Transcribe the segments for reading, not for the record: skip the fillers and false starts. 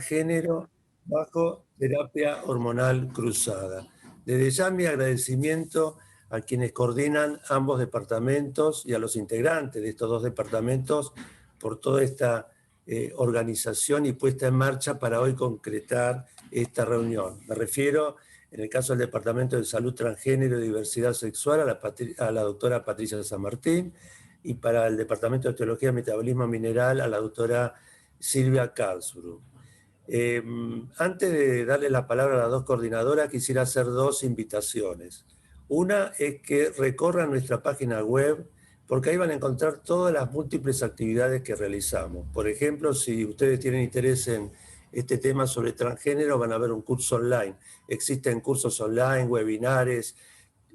género bajo terapia hormonal cruzada. Desde ya mi agradecimiento a quienes coordinan ambos departamentos y a los integrantes de estos dos departamentos por toda esta organización y puesta en marcha para hoy concretar esta reunión. Me refiero, en el caso del Departamento de Salud Transgénero y Diversidad Sexual, a la doctora Patricia San Martín, y para el Departamento de Teología y Metabolismo Mineral, a la doctora Silvia Karlsruhe. Antes de darle la palabra a las dos coordinadoras, quisiera hacer dos invitaciones. Una es que recorran nuestra página web, porque ahí van a encontrar todas las múltiples actividades que realizamos. Por ejemplo, si ustedes tienen interés en este tema sobre transgénero, van a ver un curso online. Existen cursos online, webinares,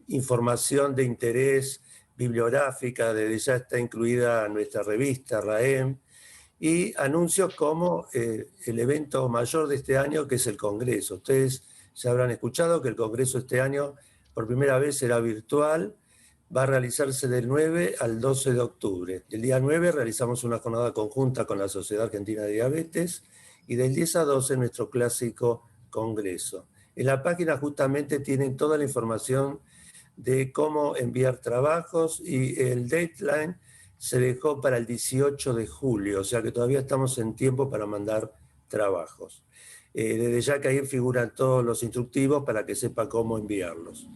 información de interés bibliográfica, desde ya está incluida nuestra revista RAEM, y anuncios como el evento mayor de este año, que es el Congreso. Ustedes ya habrán escuchado que el Congreso este año por primera vez será virtual, va a realizarse del 9 al 12 de octubre. El día 9 realizamos una jornada conjunta con la Sociedad Argentina de Diabetes y del 10 a 12 nuestro clásico Congreso. En la página justamente tienen toda la información de cómo enviar trabajos y el deadline se dejó para el 18 de julio, o sea que todavía estamos en tiempo para mandar trabajos. Desde ya que ahí figuran todos los instructivos para que sepa cómo enviarlos.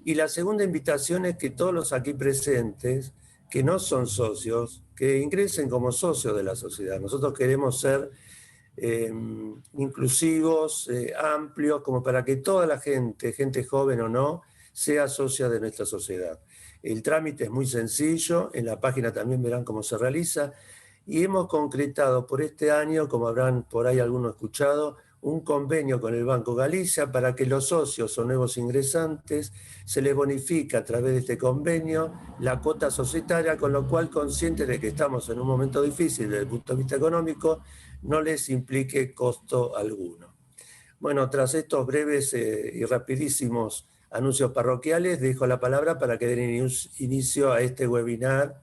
Y la segunda invitación es que todos los aquí presentes, que no son socios, que ingresen como socios de la sociedad. Nosotros queremos ser inclusivos, amplios, como para que toda la gente, gente joven o no, sea socia de nuestra sociedad. El trámite es muy sencillo, en la página también verán cómo se realiza, y hemos concretado por este año, como habrán por ahí algunos escuchado, un convenio con el Banco Galicia para que los socios o nuevos ingresantes se les bonifica a través de este convenio la cuota societaria, con lo cual, conscientes de que estamos en un momento difícil desde el punto de vista económico, no les implique costo alguno. Bueno, tras estos breves y rapidísimos anuncios parroquiales, dejo la palabra para que den inicio a este webinar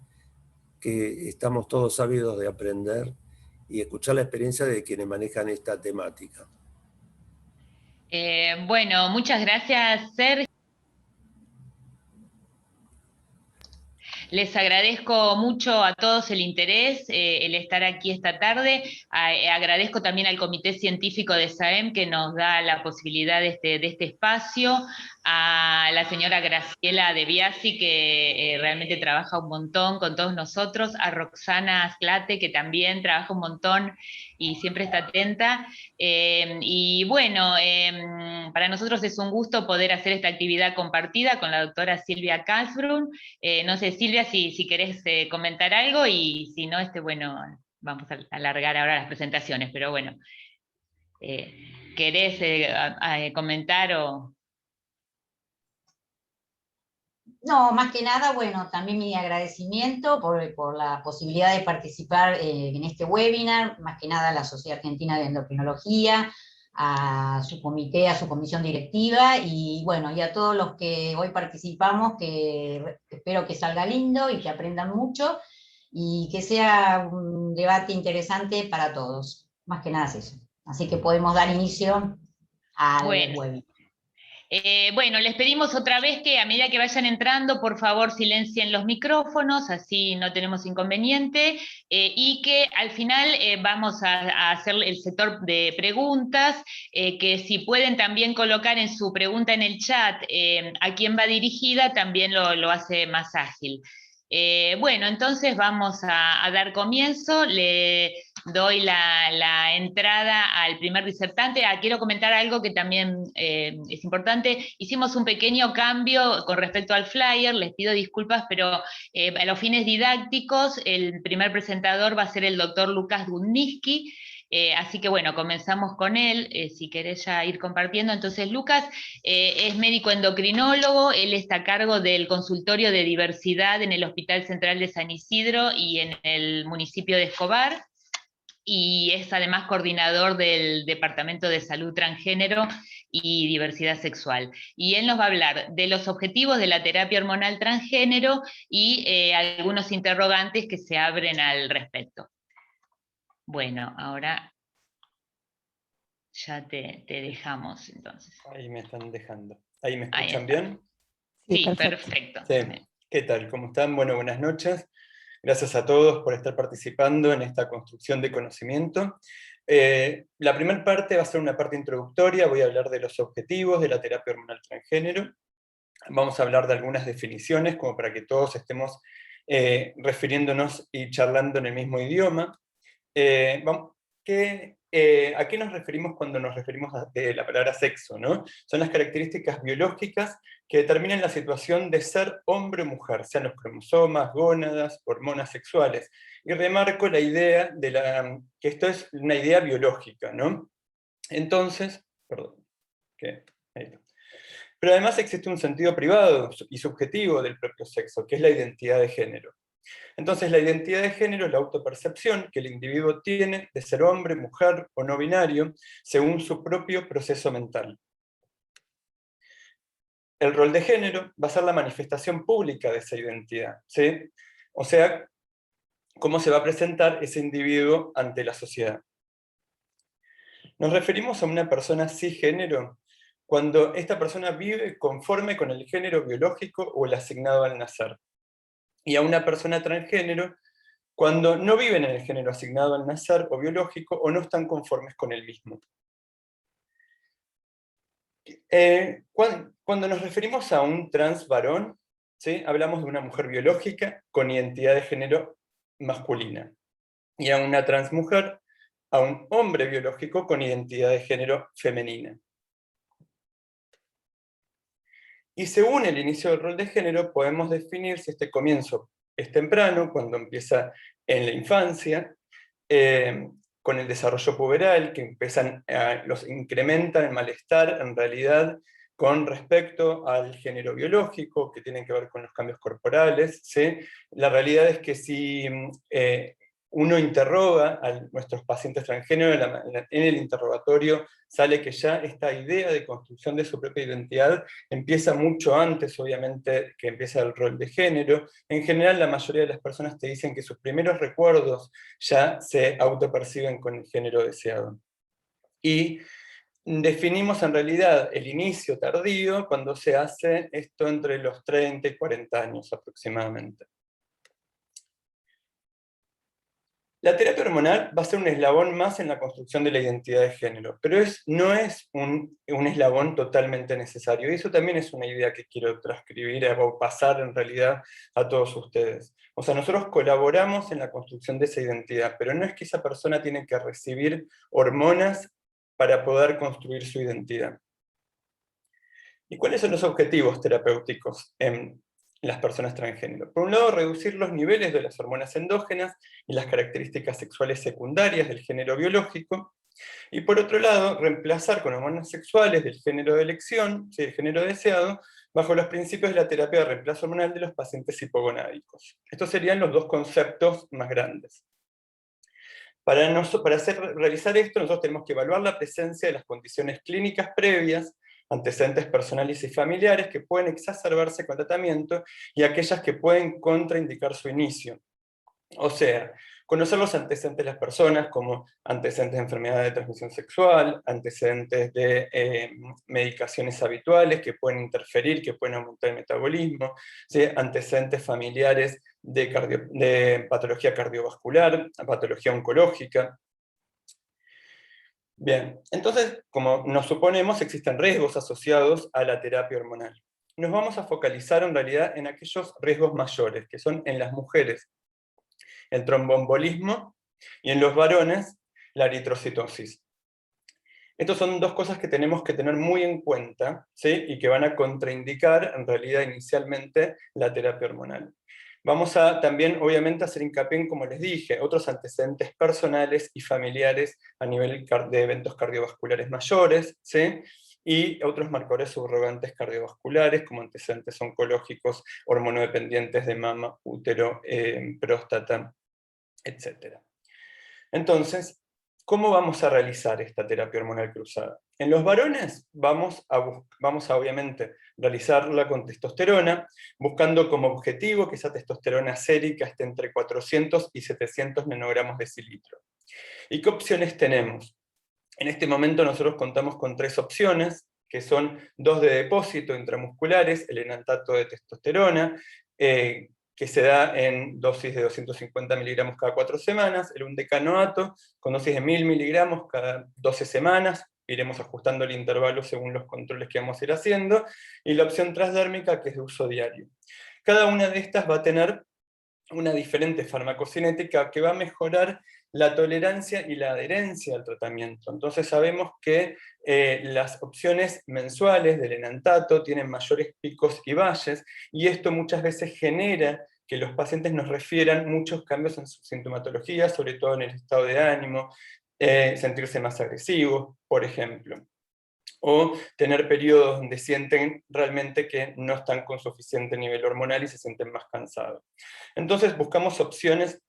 que estamos todos ávidos de aprender y escuchar la experiencia de quienes manejan esta temática. Bueno, muchas gracias, Sergio. Les agradezco mucho a todos el interés, el estar aquí esta tarde. Agradezco también al Comité Científico de SAEM que nos da la posibilidad de este espacio, a la señora Graciela De Biasi, que realmente trabaja un montón con todos nosotros, a Roxana Asclate, que también trabaja un montón y siempre está atenta. Y bueno, para nosotros es un gusto poder hacer esta actividad compartida con la doctora Silvia Karlsruhe. No sé, Silvia, si querés comentar algo, y si no, bueno, vamos a alargar ahora las presentaciones, pero bueno, ¿querés comentar o...? No, más que nada, bueno, también mi agradecimiento por la posibilidad de participar en este webinar, más que nada a la Sociedad Argentina de Endocrinología, a su comité, a su comisión directiva, y bueno, y a todos los que hoy participamos, que espero que salga lindo y que aprendan mucho, y que sea un debate interesante para todos. Más que nada es eso. Así que podemos dar inicio al webinar. Bueno, les pedimos otra vez que a medida que vayan entrando, por favor silencien los micrófonos, así no tenemos inconveniente, y que al final vamos a hacer el sector de preguntas, que si pueden también colocar en su pregunta en el chat a quién va dirigida, también lo hace más ágil. Bueno, entonces vamos a dar comienzo. Le doy la entrada al primer disertante. Quiero comentar algo que también es importante. Hicimos un pequeño cambio con respecto al flyer, les pido disculpas, pero a los fines didácticos el primer presentador va a ser el doctor Lucas Dudnitsky. Así que bueno, comenzamos con él, si querés ya ir compartiendo. Entonces, Lucas es médico endocrinólogo, él está a cargo del consultorio de diversidad en el Hospital Central de San Isidro y en el municipio de Escobar, y es además coordinador del Departamento de Salud Transgénero y Diversidad Sexual. Y él nos va a hablar de los objetivos de la terapia hormonal transgénero y algunos interrogantes que se abren al respecto. Bueno, ahora ya te dejamos entonces. Ahí me están dejando. ¿Ahí me Ahí escuchan está. bien? Sí, perfecto. Sí. ¿Qué tal? ¿Cómo están? Bueno, buenas noches. Gracias a todos por estar participando en esta construcción de conocimiento. La primera parte va a ser una parte introductoria, voy a hablar de los objetivos de la terapia hormonal transgénero. Vamos a hablar de algunas definiciones, como para que todos estemos refiriéndonos y charlando en el mismo idioma. ¿A qué nos referimos cuando nos referimos a la palabra sexo, ¿no? Son las características biológicas que determinan la situación de ser hombre o mujer, sean los cromosomas, gónadas, hormonas sexuales. Y remarco la idea que esto es una idea biológica, ¿no? Entonces, perdón, ahí está. Pero además existe un sentido privado y subjetivo del propio sexo, que es la identidad de género. Entonces, la identidad de género es la autopercepción que el individuo tiene de ser hombre, mujer o no binario, según su propio proceso mental. El rol de género va a ser la manifestación pública de esa identidad, ¿sí? O sea, cómo se va a presentar ese individuo ante la sociedad. Nos referimos a una persona cisgénero cuando esta persona vive conforme con el género biológico o el asignado al nacer. Y a una persona transgénero cuando no viven en el género asignado al nacer o biológico o no están conformes con el mismo. Cuando nos referimos a un trans varón, ¿sí? Hablamos de una mujer biológica con identidad de género masculina. Y a una trans mujer, a un hombre biológico con identidad de género femenina. Y según el inicio del rol de género, podemos definir si este comienzo es temprano, cuando empieza en la infancia, con el desarrollo puberal, que los incrementan el malestar, en realidad, con respecto al género biológico, que tienen que ver con los cambios corporales, ¿sí? La realidad es que si uno interroga a nuestros pacientes transgénero, en el interrogatorio sale que ya esta idea de construcción de su propia identidad empieza mucho antes, obviamente, que empieza el rol de género. En general, la mayoría de las personas te dicen que sus primeros recuerdos ya se autoperciben con el género deseado. Y definimos en realidad el inicio tardío cuando se hace esto entre los 30 y 40 años aproximadamente. La terapia hormonal va a ser un eslabón más en la construcción de la identidad de género, pero no es un eslabón totalmente necesario, y eso también es una idea que quiero transcribir o pasar en realidad a todos ustedes. O sea, nosotros colaboramos en la construcción de esa identidad, pero no es que esa persona tiene que recibir hormonas para poder construir su identidad. ¿Y cuáles son los objetivos terapéuticos en las personas transgénero? Por un lado, reducir los niveles de las hormonas endógenas y las características sexuales secundarias del género biológico, y por otro lado, reemplazar con hormonas sexuales del género de elección, del género deseado, bajo los principios de la terapia de reemplazo hormonal de los pacientes hipogonádicos. Estos serían los dos conceptos más grandes. Para realizar esto, nosotros tenemos que evaluar la presencia de las condiciones clínicas previas, antecedentes personales y familiares que pueden exacerbarse con tratamiento, y aquellas que pueden contraindicar su inicio. O sea, conocer los antecedentes de las personas, como antecedentes de enfermedad de transmisión sexual, antecedentes de medicaciones habituales que pueden interferir, que pueden aumentar el metabolismo, ¿sí? Antecedentes familiares de patología cardiovascular, patología oncológica. Bien, entonces, como nos suponemos, existen riesgos asociados a la terapia hormonal. Nos vamos a focalizar en realidad en aquellos riesgos mayores, que son en las mujeres el tromboembolismo, y en los varones la eritrocitosis. Estas son dos cosas que tenemos que tener muy en cuenta, ¿sí? Y que van a contraindicar en realidad inicialmente la terapia hormonal. Vamos a también, obviamente, hacer hincapié en, como les dije, otros antecedentes personales y familiares a nivel de eventos cardiovasculares mayores, ¿sí? Y otros marcadores subrogantes cardiovasculares, como antecedentes oncológicos, hormonodependientes de mama, útero, próstata, etc. Entonces, ¿cómo vamos a realizar esta terapia hormonal cruzada? En los varones vamos a obviamente realizarla con testosterona, buscando como objetivo que esa testosterona sérica esté entre 400 y 700 nanogramos decilitro. ¿Y qué opciones tenemos? En este momento nosotros contamos con 3 opciones, que son 2 de depósito intramusculares, el enantato de testosterona, que se da en dosis de 250 miligramos cada 4 semanas, el undecanoato con dosis de 1000 miligramos cada 12 semanas, iremos ajustando el intervalo según los controles que vamos a ir haciendo, y la opción transdérmica, que es de uso diario. Cada una de estas va a tener una diferente farmacocinética que va a mejorar la tolerancia y la adherencia al tratamiento. Entonces sabemos que las opciones mensuales del enantato tienen mayores picos y valles, y esto muchas veces genera que los pacientes nos refieran muchos cambios en su sintomatología, sobre todo en el estado de ánimo, sentirse más agresivos, por ejemplo, o tener periodos donde sienten realmente que no están con suficiente nivel hormonal y se sienten más cansados. Entonces buscamos opciones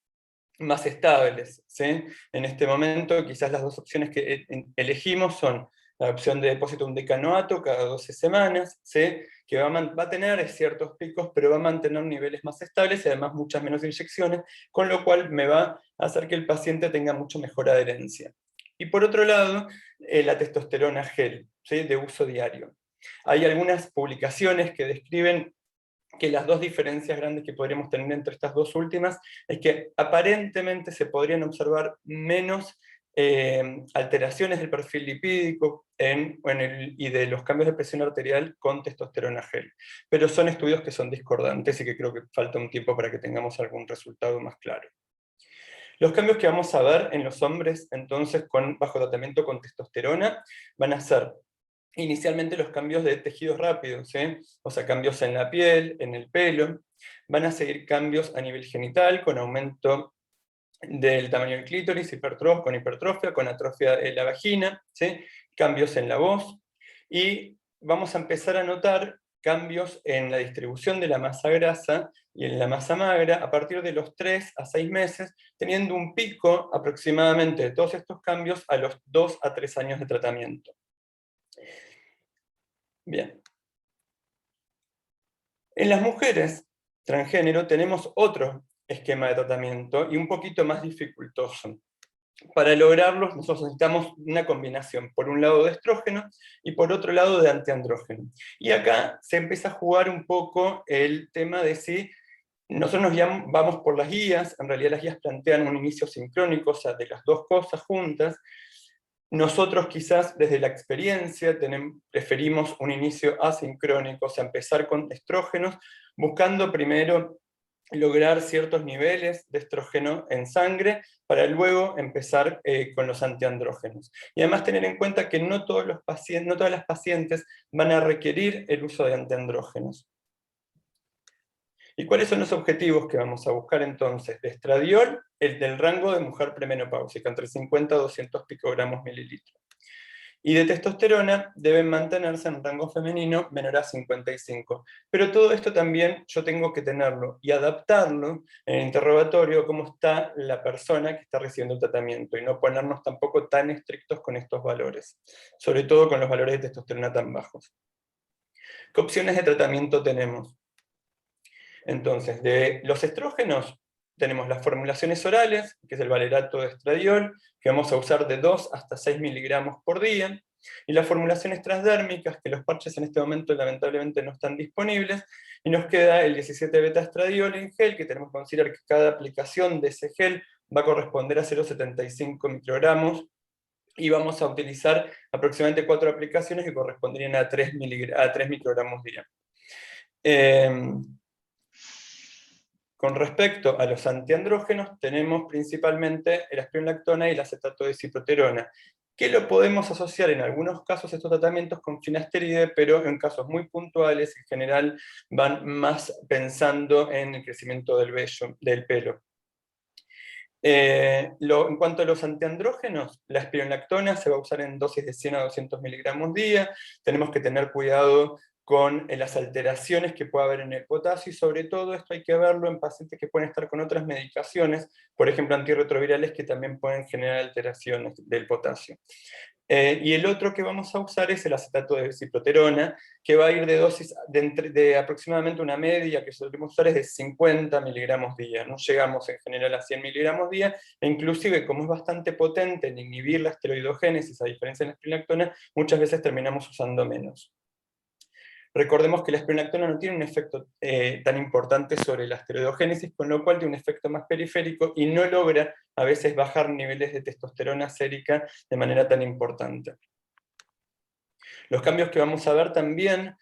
más estables, ¿sí? En este momento quizás las 2 opciones que elegimos son la opción de depósito undecanoato cada 12 semanas, ¿sí? Que va a tener ciertos picos, pero va a mantener niveles más estables y además muchas menos inyecciones, con lo cual me va a hacer que el paciente tenga mucho mejor adherencia. Y por otro lado, la testosterona gel, ¿sí? De uso diario. Hay algunas publicaciones que describen que las 2 diferencias grandes que podríamos tener entre estas 2 últimas es que aparentemente se podrían observar menos alteraciones del perfil lipídico y de los cambios de presión arterial con testosterona gel. Pero son estudios que son discordantes y que creo que falta un tiempo para que tengamos algún resultado más claro. Los cambios que vamos a ver en los hombres, entonces, bajo tratamiento con testosterona, van a ser inicialmente los cambios de tejidos rápidos, ¿sí? O sea, cambios en la piel, en el pelo. Van a seguir cambios a nivel genital, con aumento del tamaño del clítoris, con hipertrofia, con atrofia de la vagina, ¿sí? Cambios en la voz, y vamos a empezar a notar cambios en la distribución de la masa grasa y en la masa magra a partir de los 3 a 6 meses, teniendo un pico aproximadamente de todos estos cambios a los 2 a 3 años de tratamiento. Bien. En las mujeres transgénero tenemos otro esquema de tratamiento y un poquito más dificultoso. Para lograrlo nosotros necesitamos una combinación, por un lado de estrógeno y por otro lado de antiandrógeno. Y acá se empieza a jugar un poco el tema de si nosotros vamos por las guías, en realidad las guías plantean un inicio sincrónico, o sea, de las 2 cosas juntas. Nosotros quizás desde la experiencia preferimos un inicio asincrónico, o sea, empezar con estrógenos, buscando primero lograr ciertos niveles de estrógeno en sangre, para luego empezar con los antiandrógenos. Y además tener en cuenta que no todas las pacientes van a requerir el uso de antiandrógenos. ¿Y cuáles son los objetivos que vamos a buscar entonces? De estradiol, el del rango de mujer premenopáusica, entre 50 a 200 picogramos mililitros. Y de testosterona deben mantenerse en rango femenino menor a 55. Pero todo esto también yo tengo que tenerlo y adaptarlo en el interrogatorio cómo está la persona que está recibiendo el tratamiento, y no ponernos tampoco tan estrictos con estos valores, sobre todo con los valores de testosterona tan bajos. ¿Qué opciones de tratamiento tenemos? Entonces, de los estrógenos, tenemos las formulaciones orales, que es el valerato de estradiol, que vamos a usar de 2 hasta 6 miligramos por día, y las formulaciones transdérmicas, que los parches en este momento lamentablemente no están disponibles, y nos queda el 17-beta-estradiol en gel, que tenemos que considerar que cada aplicación de ese gel va a corresponder a 0,75 microgramos, y vamos a utilizar aproximadamente 4 aplicaciones que corresponderían a 3 microgramos día. Con respecto a los antiandrógenos, tenemos principalmente el aspironolactona y el acetato de ciproterona, que lo podemos asociar en algunos casos estos tratamientos con finasteride, pero en casos muy puntuales, en general, van más pensando en el crecimiento del vello, del pelo. En cuanto a los antiandrógenos, la aspironolactona se va a usar en dosis de 100 a 200 miligramos día. Tenemos que tener cuidado con las alteraciones que puede haber en el potasio, y sobre todo esto hay que verlo en pacientes que pueden estar con otras medicaciones, por ejemplo antirretrovirales, que también pueden generar alteraciones del potasio. Y el otro que vamos a usar es el acetato de ciproterona, que va a ir de dosis de aproximadamente una media que solemos usar es de 50 miligramos día. No llegamos en general a 100 miligramos día, e inclusive como es bastante potente en inhibir la esteroidogénesis, a diferencia de la espronolactona, muchas veces terminamos usando menos. Recordemos que la espronolactona no tiene un efecto tan importante sobre la esteroidogénesis, con lo cual tiene un efecto más periférico y no logra a veces bajar niveles de testosterona sérica de manera tan importante. Los cambios que vamos a ver también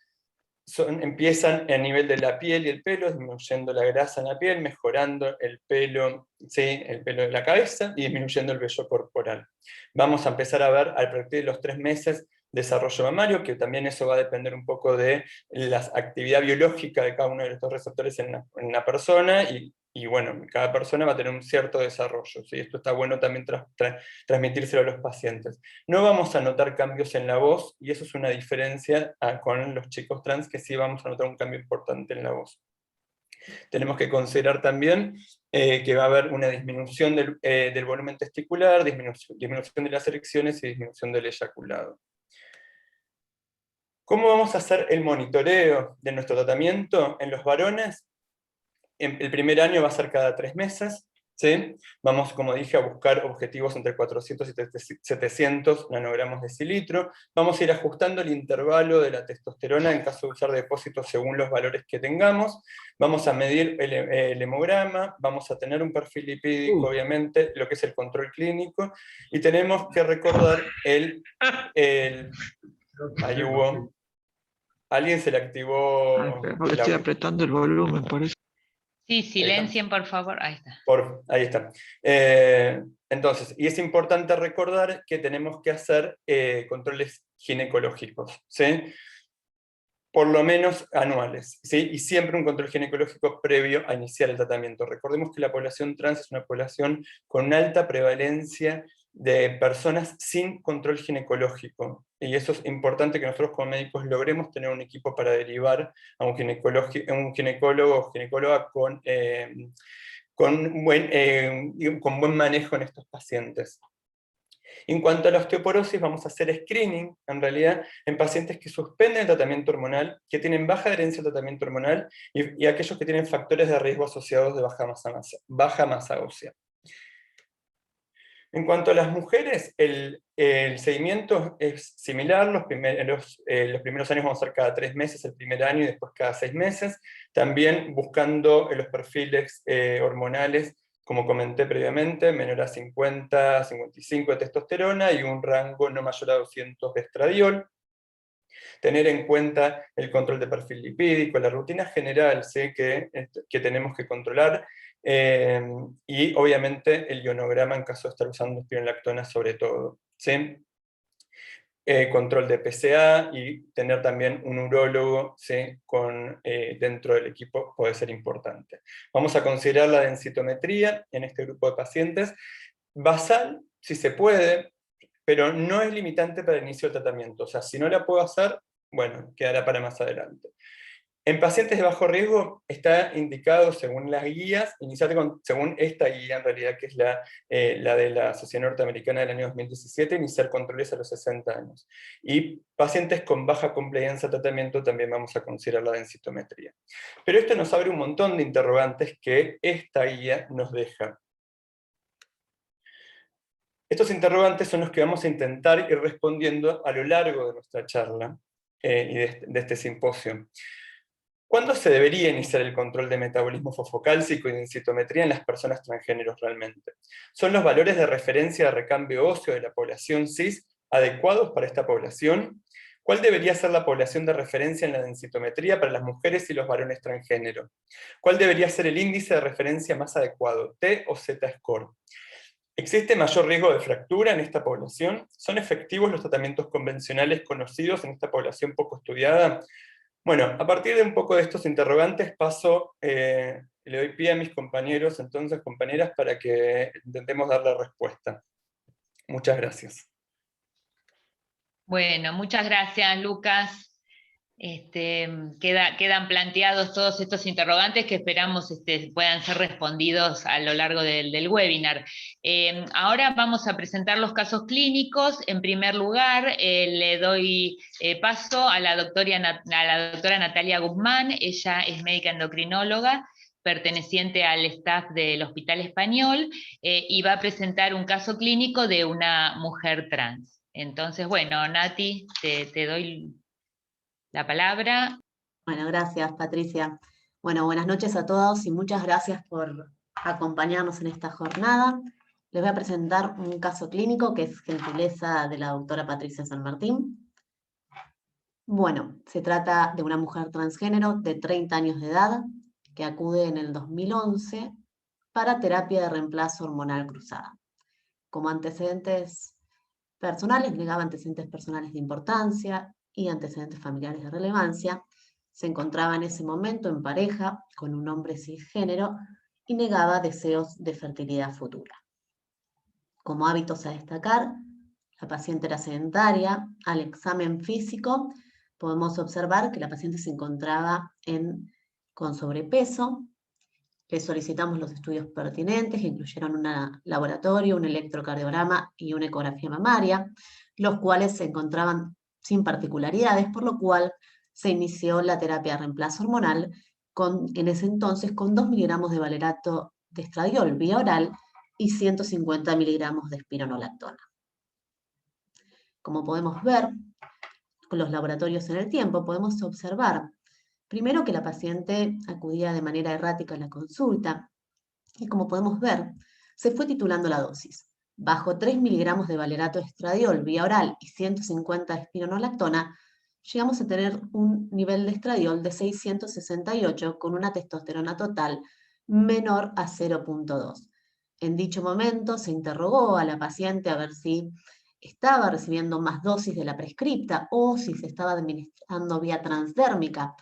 empiezan a nivel de la piel y el pelo, disminuyendo la grasa en la piel, mejorando el pelo, ¿sí? El pelo de la cabeza y disminuyendo el vello corporal. Vamos a empezar a ver a partir de los 3 meses desarrollo mamario, que también eso va a depender un poco de la actividad biológica de cada uno de estos receptores en una persona, y bueno, cada persona va a tener un cierto desarrollo, ¿sí? Esto está bueno también transmitírselo a los pacientes. No vamos a notar cambios en la voz, y eso es una diferencia con los chicos trans, que sí vamos a notar un cambio importante en la voz. Tenemos que considerar también que va a haber una disminución del volumen testicular, disminución de las erecciones y disminución del eyaculado. ¿Cómo vamos a hacer el monitoreo de nuestro tratamiento en los varones? El primer año va a ser cada 3 meses, ¿sí? Vamos, como dije, a buscar objetivos entre 400 y 700 nanogramos decilitro. Vamos a ir ajustando el intervalo de la testosterona en caso de usar depósitos según los valores que tengamos. Vamos a medir el hemograma, vamos a tener un perfil lipídico, obviamente, lo que es el control clínico, y tenemos que recordar ahí hubo... ¿Alguien se le activó? Porque estoy apretando el volumen, por eso. Sí, silencien, por favor. Ahí está. Ahí está. Entonces, y es importante recordar que tenemos que hacer controles ginecológicos, ¿sí? Por lo menos anuales, ¿sí? Y siempre un control ginecológico previo a iniciar el tratamiento. Recordemos que la población trans es una población con alta prevalencia de personas sin control ginecológico, y eso es importante que nosotros como médicos logremos tener un equipo para derivar a un ginecólogo o ginecóloga con buen manejo en estos pacientes. En cuanto a la osteoporosis, vamos a hacer screening, en realidad, en pacientes que suspenden el tratamiento hormonal, que tienen baja adherencia al tratamiento hormonal, y aquellos que tienen factores de riesgo asociados de baja masa ósea. En cuanto a las mujeres, el seguimiento es similar. Los primeros años vamos a ser cada 3 meses, el primer año, y después cada 6 meses, también buscando los perfiles hormonales, como comenté previamente, menor a 50, 55 de testosterona, y un rango no mayor a 200 de estradiol. Tener en cuenta el control de perfil lipídico, la rutina general, ¿sí? que tenemos que controlar, y obviamente el ionograma en caso de estar usando espironolactona sobre todo, ¿sí? Control de PSA, y tener también un urólogo, ¿sí? Dentro del equipo puede ser importante. Vamos a considerar la densitometría en este grupo de pacientes, basal, si se puede, pero no es limitante para el inicio del tratamiento. O sea, si no la puedo hacer, bueno, quedará para más adelante. En pacientes de bajo riesgo está indicado, según las guías, iniciar según esta guía en realidad, que es la de la Sociedad Norteamericana del año 2017, iniciar controles a los 60 años. Y pacientes con baja compliance al tratamiento también vamos a considerar la densitometría. Pero esto nos abre un montón de interrogantes que esta guía nos deja. Estos interrogantes son los que vamos a intentar ir respondiendo a lo largo de nuestra charla y de este simposio. ¿Cuándo se debería iniciar el control de metabolismo fosfocálcico y densitometría en las personas transgéneros realmente? ¿Son los valores de referencia de recambio óseo de la población cis adecuados para esta población? ¿Cuál debería ser la población de referencia en la densitometría para las mujeres y los varones transgénero? ¿Cuál debería ser el índice de referencia más adecuado, T o Z-score? ¿Existe mayor riesgo de fractura en esta población? ¿Son efectivos los tratamientos convencionales conocidos en esta población poco estudiada? Bueno, a partir de un poco de estos interrogantes le doy pie a mis compañeros, entonces compañeras, para que intentemos dar la respuesta. Muchas gracias. Bueno, muchas gracias, Lucas. Quedan planteados todos estos interrogantes que esperamos puedan ser respondidos a lo largo del webinar. Ahora vamos a presentar los casos clínicos. En primer lugar, le doy paso a la doctora Natalia Guzmán. Ella es médica endocrinóloga, perteneciente al staff del Hospital Español, y va a presentar un caso clínico de una mujer trans. Entonces, bueno, Nati, te doy la palabra. Bueno, gracias, Patricia. Bueno, buenas noches a todos y muchas gracias por acompañarnos en esta jornada. Les voy a presentar un caso clínico que es gentileza de la doctora Patricia San Martín. Bueno, se trata de una mujer transgénero de 30 años de edad que acude en el 2011 para terapia de reemplazo hormonal cruzada. Como antecedentes personales, negaba antecedentes personales de importancia y antecedentes familiares de relevancia. Se encontraba en ese momento en pareja con un hombre cisgénero y negaba deseos de fertilidad futura. Como hábitos a destacar, la paciente era sedentaria. Al examen físico podemos observar que la paciente se encontraba con sobrepeso. Le solicitamos los estudios pertinentes, que incluyeron un laboratorio, un electrocardiograma y una ecografía mamaria, los cuales se encontraban sin particularidades, por lo cual se inició la terapia de reemplazo hormonal en ese entonces con 2 miligramos de valerato de estradiol vía oral y 150 miligramos de espironolactona. Como podemos ver, con los laboratorios en el tiempo, podemos observar primero que la paciente acudía de manera errática a la consulta y, como podemos ver, se fue titulando la dosis. Bajo 3 miligramos de valerato de estradiol vía oral y 150 de espironolactona, llegamos a tener un nivel de estradiol de 668 con una testosterona total menor a 0.2. En dicho momento se interrogó a la paciente a ver si estaba recibiendo más dosis de la prescripta o si se estaba administrando vía transdérmica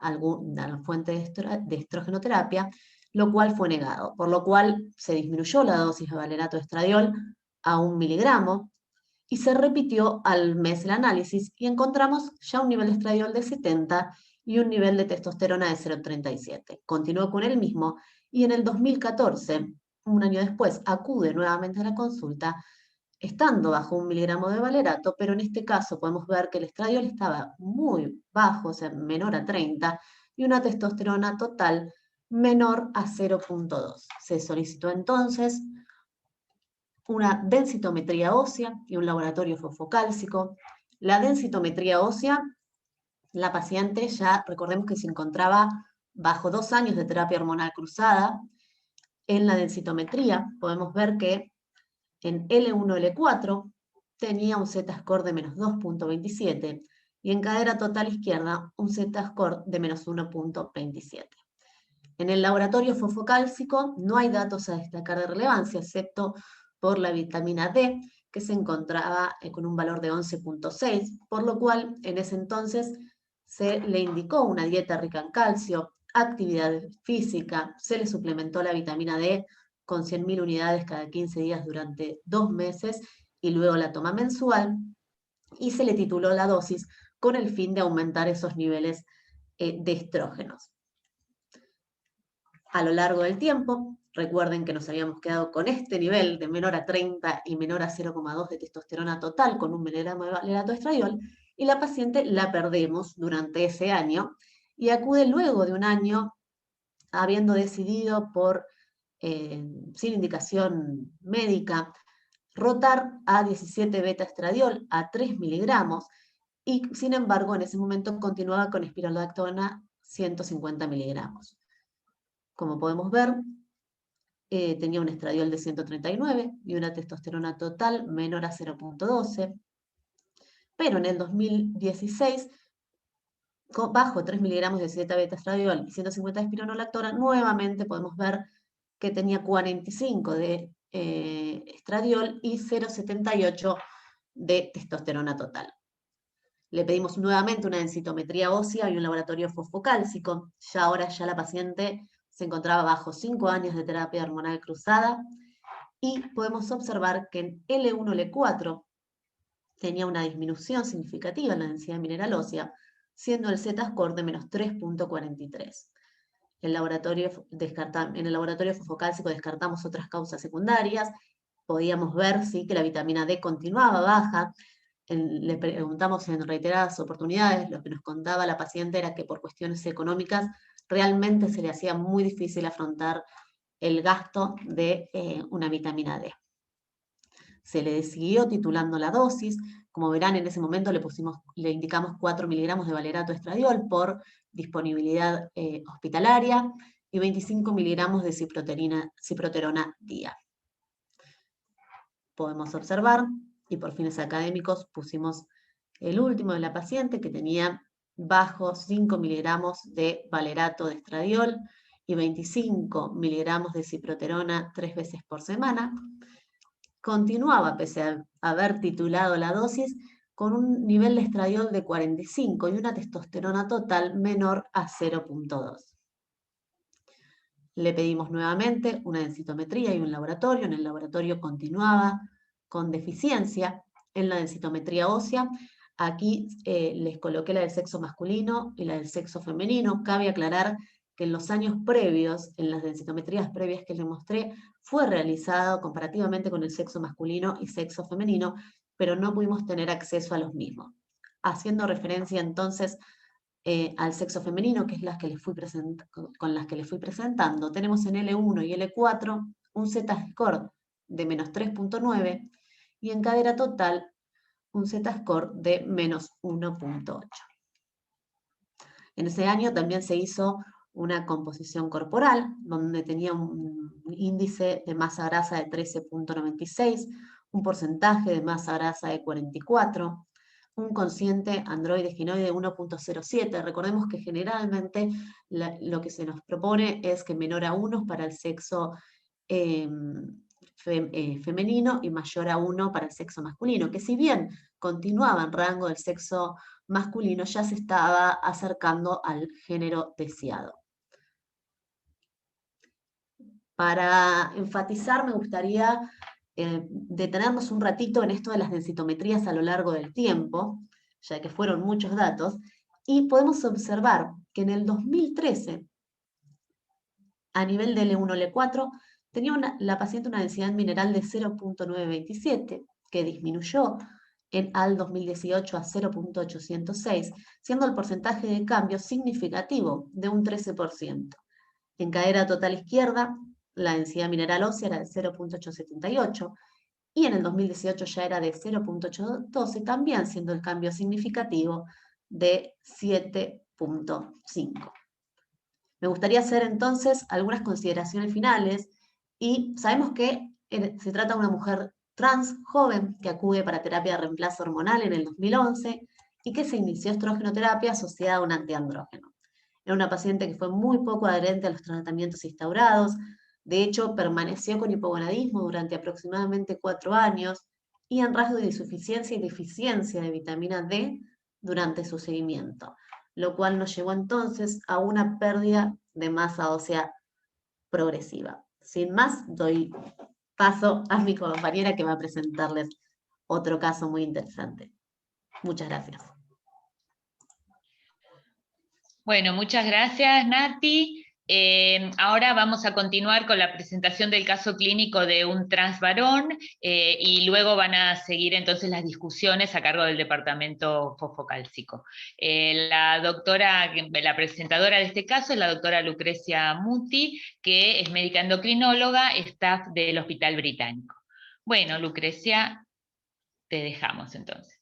alguna fuente de estrogenoterapia, lo cual fue negado, por lo cual se disminuyó la dosis de valerato de estradiol a 1 miligramo y se repitió al mes el análisis y encontramos ya un nivel de estradiol de 70 y un nivel de testosterona de 0.37. Continuó con el mismo y en el 2014, un año después, acude nuevamente a la consulta estando bajo 1 miligramo de valerato, pero en este caso podemos ver que el estradiol estaba muy bajo, o sea, menor a 30, y una testosterona total menor a 0.2. Se solicitó entonces una densitometría ósea y un laboratorio fosfocálcico. La densitometría ósea, la paciente ya, recordemos que se encontraba bajo 2 años de terapia hormonal cruzada. En la densitometría podemos ver que en L1-L4 tenía un Z-score de menos 2.27 y en cadera total izquierda un Z-score de menos 1.27. En el laboratorio fosfocálcico no hay datos a destacar de relevancia, excepto por la vitamina D, que se encontraba con un valor de 11.6, por lo cual en ese entonces se le indicó una dieta rica en calcio, actividad física, se le suplementó la vitamina D con 100.000 unidades cada 15 días durante 2 meses y luego la toma mensual, y se le tituló la dosis con el fin de aumentar esos niveles de estrógenos. A lo largo del tiempo, recuerden que nos habíamos quedado con este nivel de menor a 30 y menor a 0.2 de testosterona total con 1 miligramo de valerato de estradiol, y la paciente la perdemos durante ese año y acude luego de un año habiendo decidido sin indicación médica, rotar a 17 beta estradiol a 3 miligramos y sin embargo en ese momento continuaba con espironolactona 150 miligramos. Como podemos ver, tenía un estradiol de 139 y una testosterona total menor a 0.12, pero en el 2016, bajo 3 miligramos de Z-beta estradiol y 150 de espironolactona, nuevamente podemos ver que tenía 45 de estradiol y 0.78 de testosterona total. Le pedimos nuevamente una densitometría ósea y un laboratorio fosfocálcico. Ahora la paciente se encontraba bajo 5 años de terapia hormonal cruzada y podemos observar que en L1-L4 tenía una disminución significativa en la densidad mineral ósea, siendo el Z-score de menos 3.43. En el laboratorio fosfocálcico descartamos otras causas secundarias, podíamos ver ¿sí? que la vitamina D continuaba baja. Le preguntamos en reiteradas oportunidades, lo que nos contaba la paciente era que por cuestiones económicas realmente se le hacía muy difícil afrontar el gasto de una vitamina D. Se le siguió titulando la dosis. Como verán, en ese momento le indicamos 4 miligramos de valerato estradiol por disponibilidad hospitalaria y 25 miligramos de ciproterona día. Podemos observar, y por fines académicos pusimos el último de la paciente que tenía bajo 5 miligramos de valerato de estradiol y 25 miligramos de ciproterona 3 veces por semana. Continuaba, pese a haber titulado la dosis, con un nivel de estradiol de 45 y una testosterona total menor a 0.2. Le pedimos nuevamente una densitometría y un laboratorio. En el laboratorio continuaba con deficiencia en la densitometría ósea. Aquí les coloqué la del sexo masculino y la del sexo femenino. Cabe aclarar que en los años previos, en las densitometrías previas que les mostré, fue realizado comparativamente con el sexo masculino y sexo femenino, pero no pudimos tener acceso a los mismos. Haciendo referencia entonces al sexo femenino, que es con las que les fui presentando, tenemos en L1 y L4 un Z-score de menos 3.9 y en cadera total un Z-score de menos 1.8. En ese año también se hizo una composición corporal, donde tenía un índice de masa grasa de 13.96, un porcentaje de masa grasa de 44, un cociente androide-ginoide de 1.07. Recordemos que generalmente lo que se nos propone es que menor a 1 para el sexo femenino y mayor a 1 para el sexo masculino, que si bien continuaba en rango del sexo masculino, ya se estaba acercando al género deseado. Para enfatizar, me gustaría detenernos un ratito en esto de las densitometrías a lo largo del tiempo, ya que fueron muchos datos, y podemos observar que en el 2013, a nivel de L1, L4, tenía la paciente una densidad mineral de 0.927, que disminuyó al 2018 a 0.806, siendo el porcentaje de cambio significativo de un 13%. En cadera total izquierda, la densidad mineral ósea era de 0.878, y en el 2018 ya era de 0.812, también siendo el cambio significativo de 7.5. Me gustaría hacer entonces algunas consideraciones finales, y sabemos que se trata de una mujer trans joven que acude para terapia de reemplazo hormonal en el 2011 y que se inició estrogenoterapia asociada a un antiandrógeno. Era una paciente que fue muy poco adherente a los tratamientos instaurados. De hecho, permaneció con hipogonadismo durante aproximadamente 4 años y en rasgo de insuficiencia y deficiencia de vitamina D durante su seguimiento, lo cual nos llevó entonces a una pérdida de masa ósea progresiva. Sin más, doy paso a mi compañera que va a presentarles otro caso muy interesante. Muchas gracias. Bueno, muchas gracias, Nati. Ahora vamos a continuar con la presentación del caso clínico de un trans varón y luego van a seguir entonces las discusiones a cargo del departamento fosfocálcico. La presentadora de este caso es la doctora Lucrecia Muti, que es médica endocrinóloga, staff del Hospital Británico. Bueno, Lucrecia, te dejamos entonces.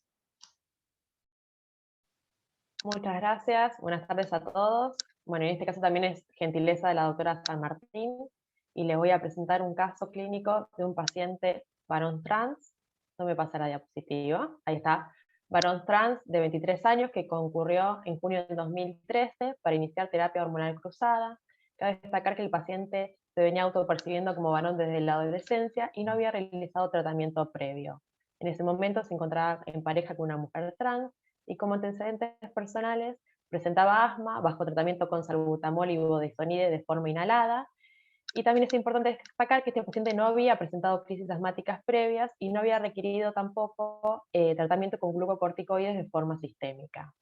Muchas gracias, buenas tardes a todos. Bueno, en este caso también es gentileza de la doctora San Martín, y les voy a presentar un caso clínico de un paciente varón trans. No me pasa la diapositiva, ahí está. Varón trans de 23 años que concurrió en junio del 2013 para iniciar terapia hormonal cruzada. Cabe destacar que el paciente se venía autopercibiendo como varón desde la adolescencia y no había realizado tratamiento previo. En ese momento se encontraba en pareja con una mujer trans, y como antecedentes personales presentaba asma bajo tratamiento con salbutamol y budesonide de forma inhalada, y también es importante destacar que este paciente no había presentado crisis asmáticas previas y no había requerido tampoco tratamiento con glucocorticoides de forma sistémica.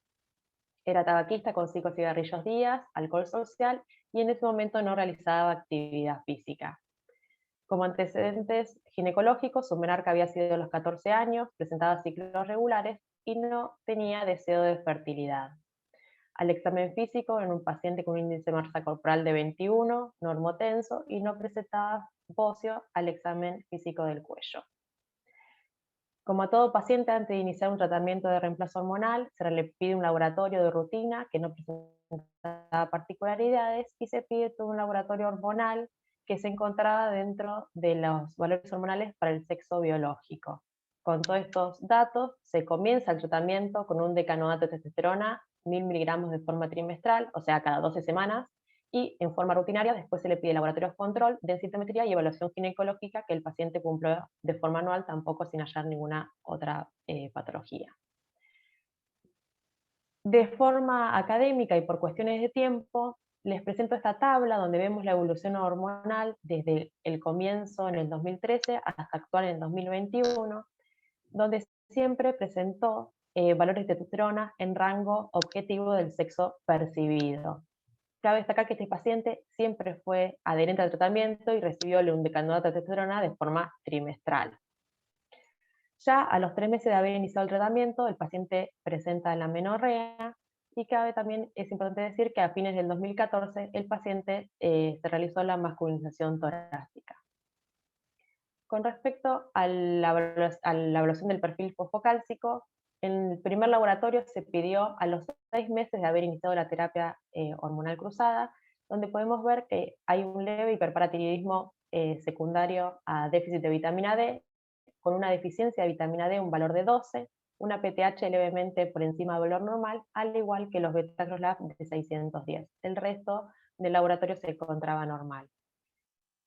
Era tabaquista con 5 cigarrillos días, alcohol social, y en ese momento no realizaba actividad física. Como antecedentes ginecológicos, su menarca había sido a los 14 años, presentaba ciclos regulares y no tenía deseo de fertilidad. Al examen físico, en un paciente con un índice de masa corporal de 21, normotenso, y no presentaba bocio al examen físico del cuello. Como a todo paciente, antes de iniciar un tratamiento de reemplazo hormonal, se le pide un laboratorio de rutina que no presenta particularidades y se pide todo un laboratorio hormonal que se encontraba dentro de los valores hormonales para el sexo biológico. Con todos estos datos, se comienza el tratamiento con un decanoato de testosterona, 1000 miligramos de forma trimestral, o sea, cada 12 semanas, y en forma rutinaria después se le pide laboratorios control, densitometría y evaluación ginecológica que el paciente cumple de forma anual, tampoco sin hallar ninguna otra patología. De forma académica y por cuestiones de tiempo, les presento esta tabla donde vemos la evolución hormonal desde el comienzo en el 2013 hasta actual en el 2021, donde siempre presentó valores de testosterona en rango objetivo del sexo percibido. Cabe destacar que este paciente siempre fue adherente al tratamiento y recibió un decanoato de testosterona de forma trimestral. Ya a los 3 meses de haber iniciado el tratamiento, el paciente presenta la amenorrea y también es importante decir que a fines del 2014 el paciente se realizó la masculinización torácica. Con respecto a la evaluación del perfil fosfocálcico, en el primer laboratorio se pidió a los 6 meses de haber iniciado la terapia hormonal cruzada, donde podemos ver que hay un leve hiperparatiroidismo secundario a déficit de vitamina D, con una deficiencia de vitamina D, un valor de 12, una PTH levemente por encima del valor normal, al igual que los beta-crosLab de 610. El resto del laboratorio se encontraba normal.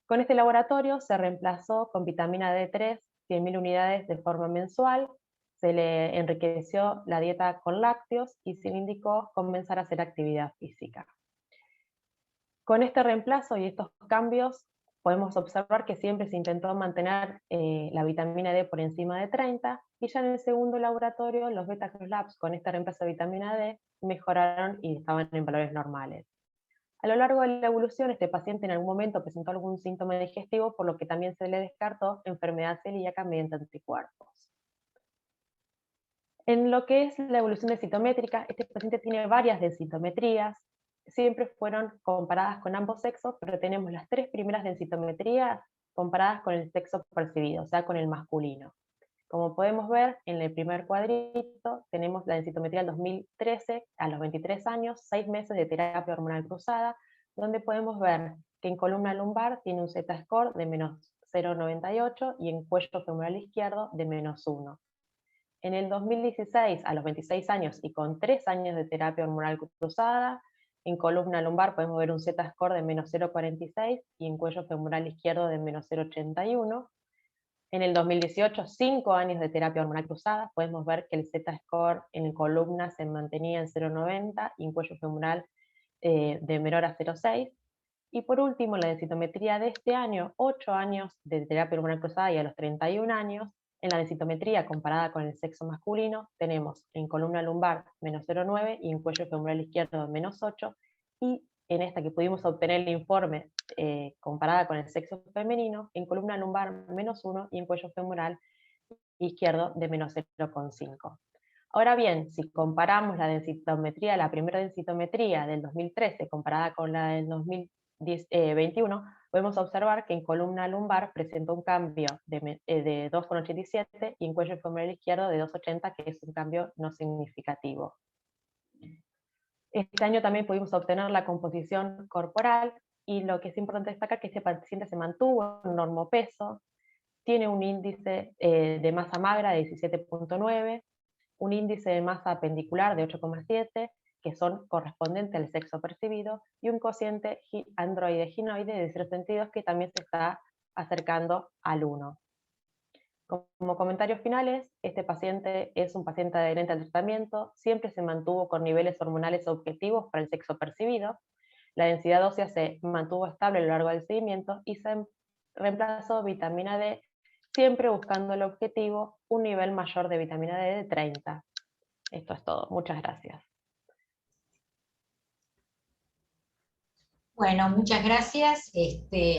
Con este laboratorio se reemplazó con vitamina D3, 100.000 unidades de forma mensual, se le enriqueció la dieta con lácteos y se le indicó comenzar a hacer actividad física. Con este reemplazo y estos cambios podemos observar que siempre se intentó mantener la vitamina D por encima de 30, y ya en el segundo laboratorio los beta-crosLabs con este reemplazo de vitamina D mejoraron y estaban en valores normales. A lo largo de la evolución, este paciente en algún momento presentó algún síntoma digestivo, por lo que también se le descartó enfermedad celíaca mediante anticuerpos. En lo que es la evolución densitométrica, este paciente tiene varias densitometrías, siempre fueron comparadas con ambos sexos, pero tenemos las 3 primeras densitometrías comparadas con el sexo percibido, o sea, con el masculino. Como podemos ver, en el primer cuadrito tenemos la densitometría del 2013 a los 23 años, 6 meses de terapia hormonal cruzada, donde podemos ver que en columna lumbar tiene un Z-score de menos 0,98 y en cuello femoral izquierdo de menos 1. En el 2016, a los 26 años y con 3 años de terapia hormonal cruzada, en columna lumbar podemos ver un Z-score de menos 0,46 y en cuello femoral izquierdo de menos 0,81. En el 2018, 5 años de terapia hormonal cruzada, podemos ver que el Z-score en columna se mantenía en 0,90 y en cuello femoral de menor a 0,6. Y por último, la densitometría de este año, 8 años de terapia hormonal cruzada y a los 31 años, en la densitometría comparada con el sexo masculino, tenemos en columna lumbar menos 0,9 y en cuello femoral izquierdo menos 8, y en esta que pudimos obtener el informe comparada con el sexo femenino, en columna lumbar menos 1 y en cuello femoral izquierdo de menos 0,5. Ahora bien, si comparamos la densitometría, la primera densitometría del 2013 comparada con la del 2021, podemos observar que en columna lumbar presentó un cambio de 2,87 y en cuello femoral izquierdo de 2,80, que es un cambio no significativo. Este año también pudimos obtener la composición corporal, y lo que es importante destacar es que este paciente se mantuvo en normopeso, tiene un índice de masa magra de 17,9, un índice de masa apendicular de 8,7, que son correspondientes al sexo percibido, y un cociente androide-ginoide de 0,62 que también se está acercando al 1. Como comentarios finales, este paciente es un paciente adherente al tratamiento, siempre se mantuvo con niveles hormonales objetivos para el sexo percibido, la densidad ósea se mantuvo estable a lo largo del seguimiento y se reemplazó vitamina D, siempre buscando el objetivo, un nivel mayor de vitamina D de 30. Esto es todo. Muchas gracias. Bueno, muchas gracias.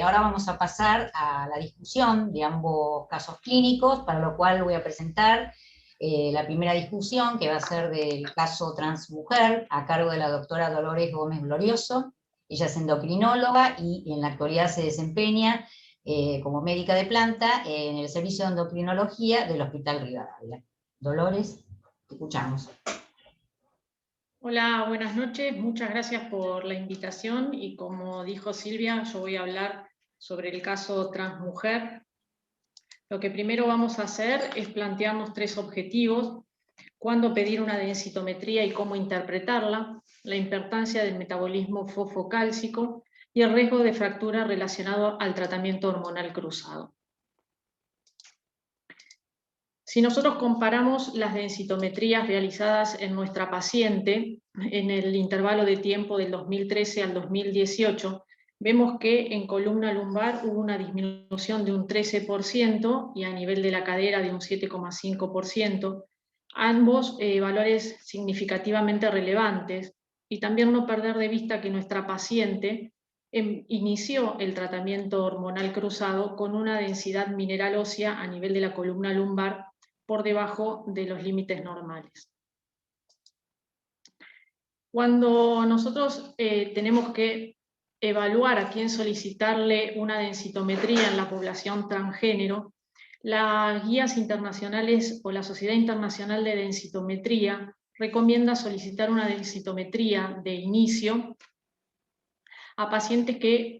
Ahora vamos a pasar a la discusión de ambos casos clínicos, para lo cual voy a presentar la primera discusión, que va a ser del caso transmujer, a cargo de la doctora Dolores Gómez Glorioso. Ella es endocrinóloga y en la actualidad se desempeña como médica de planta en el servicio de endocrinología del Hospital Rivadavia. Dolores, te escuchamos. Hola, buenas noches. Muchas gracias por la invitación y como dijo Silvia, yo voy a hablar sobre el caso transmujer. Lo que primero vamos a hacer es plantearnos 3 objetivos: cuándo pedir una densitometría y cómo interpretarla, la importancia del metabolismo fosfocálcico y el riesgo de fractura relacionado al tratamiento hormonal cruzado. Si nosotros comparamos las densitometrías realizadas en nuestra paciente en el intervalo de tiempo del 2013 al 2018, vemos que en columna lumbar hubo una disminución de un 13% y a nivel de la cadera de un 7,5%, ambos valores significativamente relevantes, y también no perder de vista que nuestra paciente inició el tratamiento hormonal cruzado con una densidad mineral ósea a nivel de la columna lumbar por debajo de los límites normales. Cuando nosotros tenemos que evaluar a quién solicitarle una densitometría en la población transgénero, las guías internacionales o la Sociedad Internacional de Densitometría recomienda solicitar una densitometría de inicio a pacientes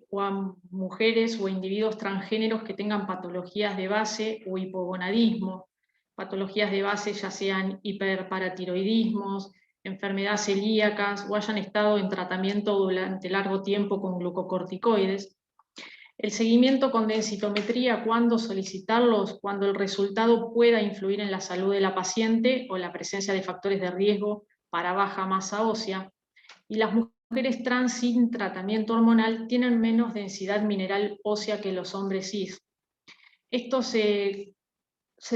o a mujeres o individuos transgéneros que tengan patologías de base o hipogonadismo, patologías de base ya sean hiperparatiroidismos, enfermedades celíacas o hayan estado en tratamiento durante largo tiempo con glucocorticoides. El seguimiento con densitometría, ¿cuándo solicitarlos? Cuando el resultado pueda influir en la salud de la paciente o la presencia de factores de riesgo para baja masa ósea. Y las mujeres trans sin tratamiento hormonal tienen menos densidad mineral ósea que los hombres cis. Esto se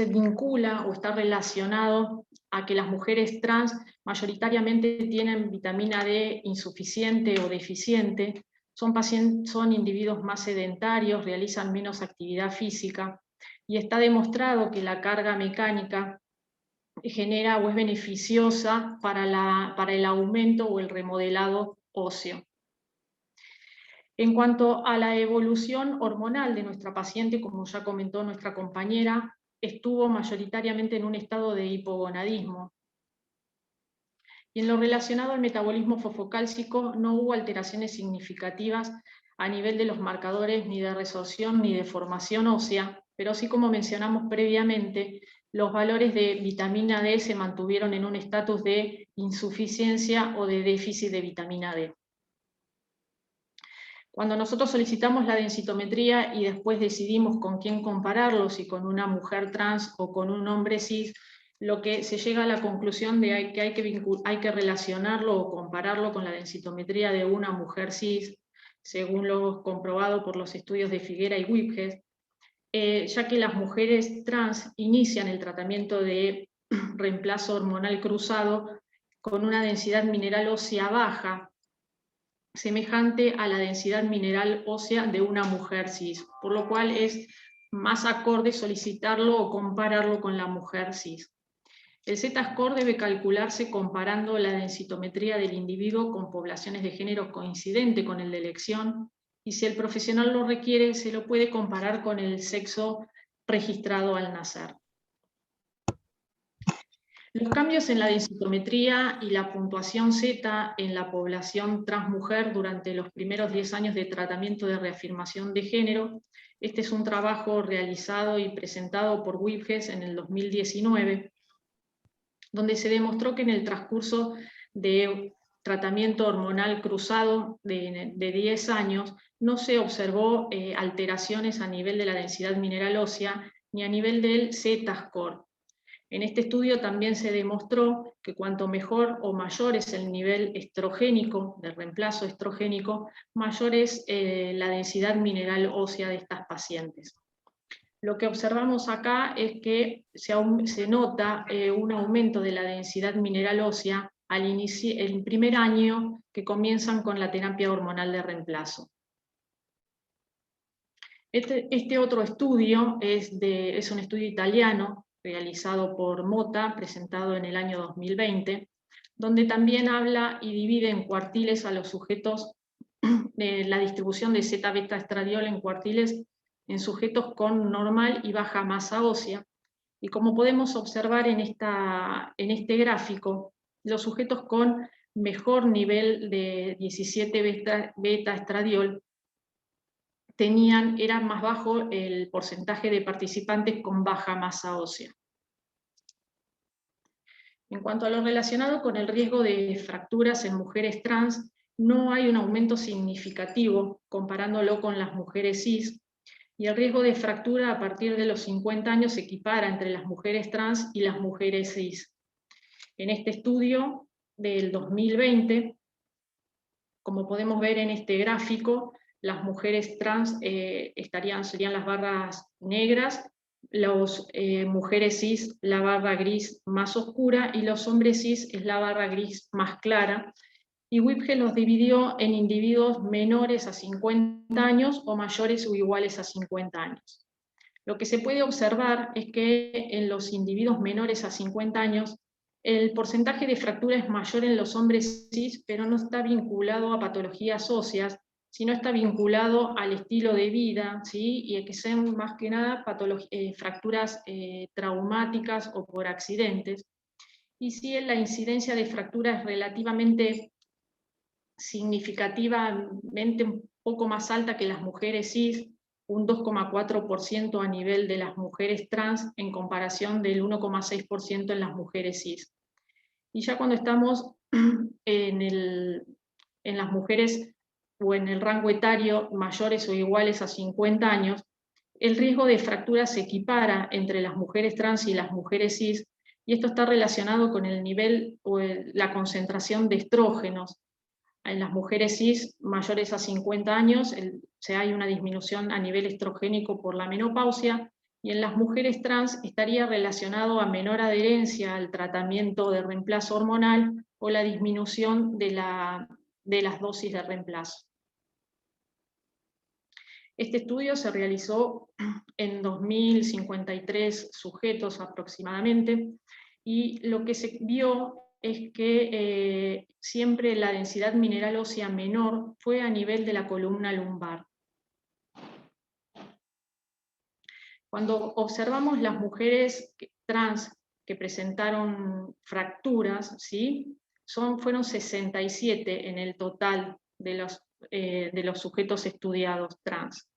vincula o está relacionado a que las mujeres trans mayoritariamente tienen vitamina D insuficiente o deficiente, son individuos más sedentarios, realizan menos actividad física, y está demostrado que la carga mecánica genera o es beneficiosa para el aumento o el remodelado óseo. En cuanto a la evolución hormonal de nuestra paciente, como ya comentó nuestra compañera, estuvo mayoritariamente en un estado de hipogonadismo. Y en lo relacionado al metabolismo fosfocálcico no hubo alteraciones significativas a nivel de los marcadores ni de resorción ni de formación ósea, pero sí, como mencionamos previamente, los valores de vitamina D se mantuvieron en un estatus de insuficiencia o de déficit de vitamina D. Cuando nosotros solicitamos la densitometría y después decidimos con quién compararlo, si con una mujer trans o con un hombre cis, lo que se llega a la conclusión de que hay que relacionarlo o compararlo con la densitometría de una mujer cis, según lo comprobado por los estudios de Figuera y Whipges, ya que las mujeres trans inician el tratamiento de reemplazo hormonal cruzado con una densidad mineral ósea baja, semejante a la densidad mineral ósea de una mujer cis, por lo cual es más acorde solicitarlo o compararlo con la mujer cis. El Z-score debe calcularse comparando la densitometría del individuo con poblaciones de género coincidente con el de elección, y si el profesional lo requiere, se lo puede comparar con el sexo registrado al nacer. Los cambios en la densitometría y la puntuación Z en la población transmujer durante los primeros 10 años de tratamiento de reafirmación de género. Este es un trabajo realizado y presentado por Whipges en el 2019, donde se demostró que en el transcurso de tratamiento hormonal cruzado de 10 años no se observó alteraciones a nivel de la densidad mineral ósea ni a nivel del Z-score. En este estudio también se demostró que cuanto mejor o mayor es el nivel estrogénico, del reemplazo estrogénico, mayor es la densidad mineral ósea de estas pacientes. Lo que observamos acá es que se nota un aumento de la densidad mineral ósea el primer año que comienzan con la terapia hormonal de reemplazo. Este otro estudio es un estudio italiano realizado por Mota, presentado en el año 2020, donde también habla y divide en cuartiles a los sujetos de la distribución de Z-beta estradiol en cuartiles en sujetos con normal y baja masa ósea. Y como podemos observar en este gráfico, los sujetos con mejor nivel de 17 beta estradiol era más bajo el porcentaje de participantes con baja masa ósea. En cuanto a lo relacionado con el riesgo de fracturas en mujeres trans, no hay un aumento significativo comparándolo con las mujeres cis, y el riesgo de fractura a partir de los 50 años se equipara entre las mujeres trans y las mujeres cis. En este estudio del 2020, como podemos ver en este gráfico, las mujeres trans serían las barras negras, las mujeres cis la barra gris más oscura y los hombres cis es la barra gris más clara. Y Whipge los dividió en individuos menores a 50 años o mayores o iguales a 50 años. Lo que se puede observar es que en los individuos menores a 50 años el porcentaje de fractura es mayor en los hombres cis, pero no está vinculado a patologías óseas, sino está vinculado al estilo de vida, ¿sí? Y a que sean más que nada fracturas traumáticas o por accidentes. Y si la incidencia de fractura es relativamente significativamente un poco más alta que las mujeres cis, un 2,4% a nivel de las mujeres trans en comparación del 1,6% en las mujeres cis. Y ya cuando estamos en las mujeres o en el rango etario mayores o iguales a 50 años, el riesgo de fractura se equipara entre las mujeres trans y las mujeres cis, y esto está relacionado con el nivel o la concentración de estrógenos. En las mujeres cis mayores a 50 años hay una disminución a nivel estrogénico por la menopausia, y en las mujeres trans estaría relacionado a menor adherencia al tratamiento de reemplazo hormonal o la disminución de las dosis de reemplazo. Este estudio se realizó en 2.053 sujetos aproximadamente, y lo que se vio es que siempre la densidad mineral ósea menor fue a nivel de la columna lumbar. Cuando observamos las mujeres trans que presentaron fracturas, ¿sí? Fueron 67 en el total de los sujetos estudiados trans.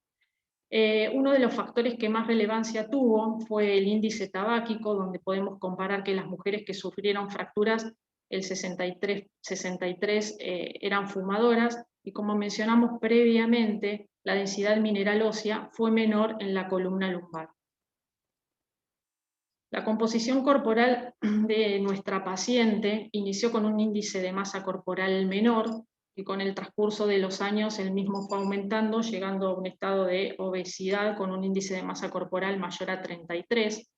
Uno de los factores que más relevancia tuvo fue el índice tabáquico, donde podemos comparar que las mujeres que sufrieron fracturas, el 63 eran fumadoras, y como mencionamos previamente, la densidad mineral ósea fue menor en la columna lumbar. La composición corporal de nuestra paciente inició con un índice de masa corporal menor, y con el transcurso de los años el mismo fue aumentando, llegando a un estado de obesidad con un índice de masa corporal mayor a 33.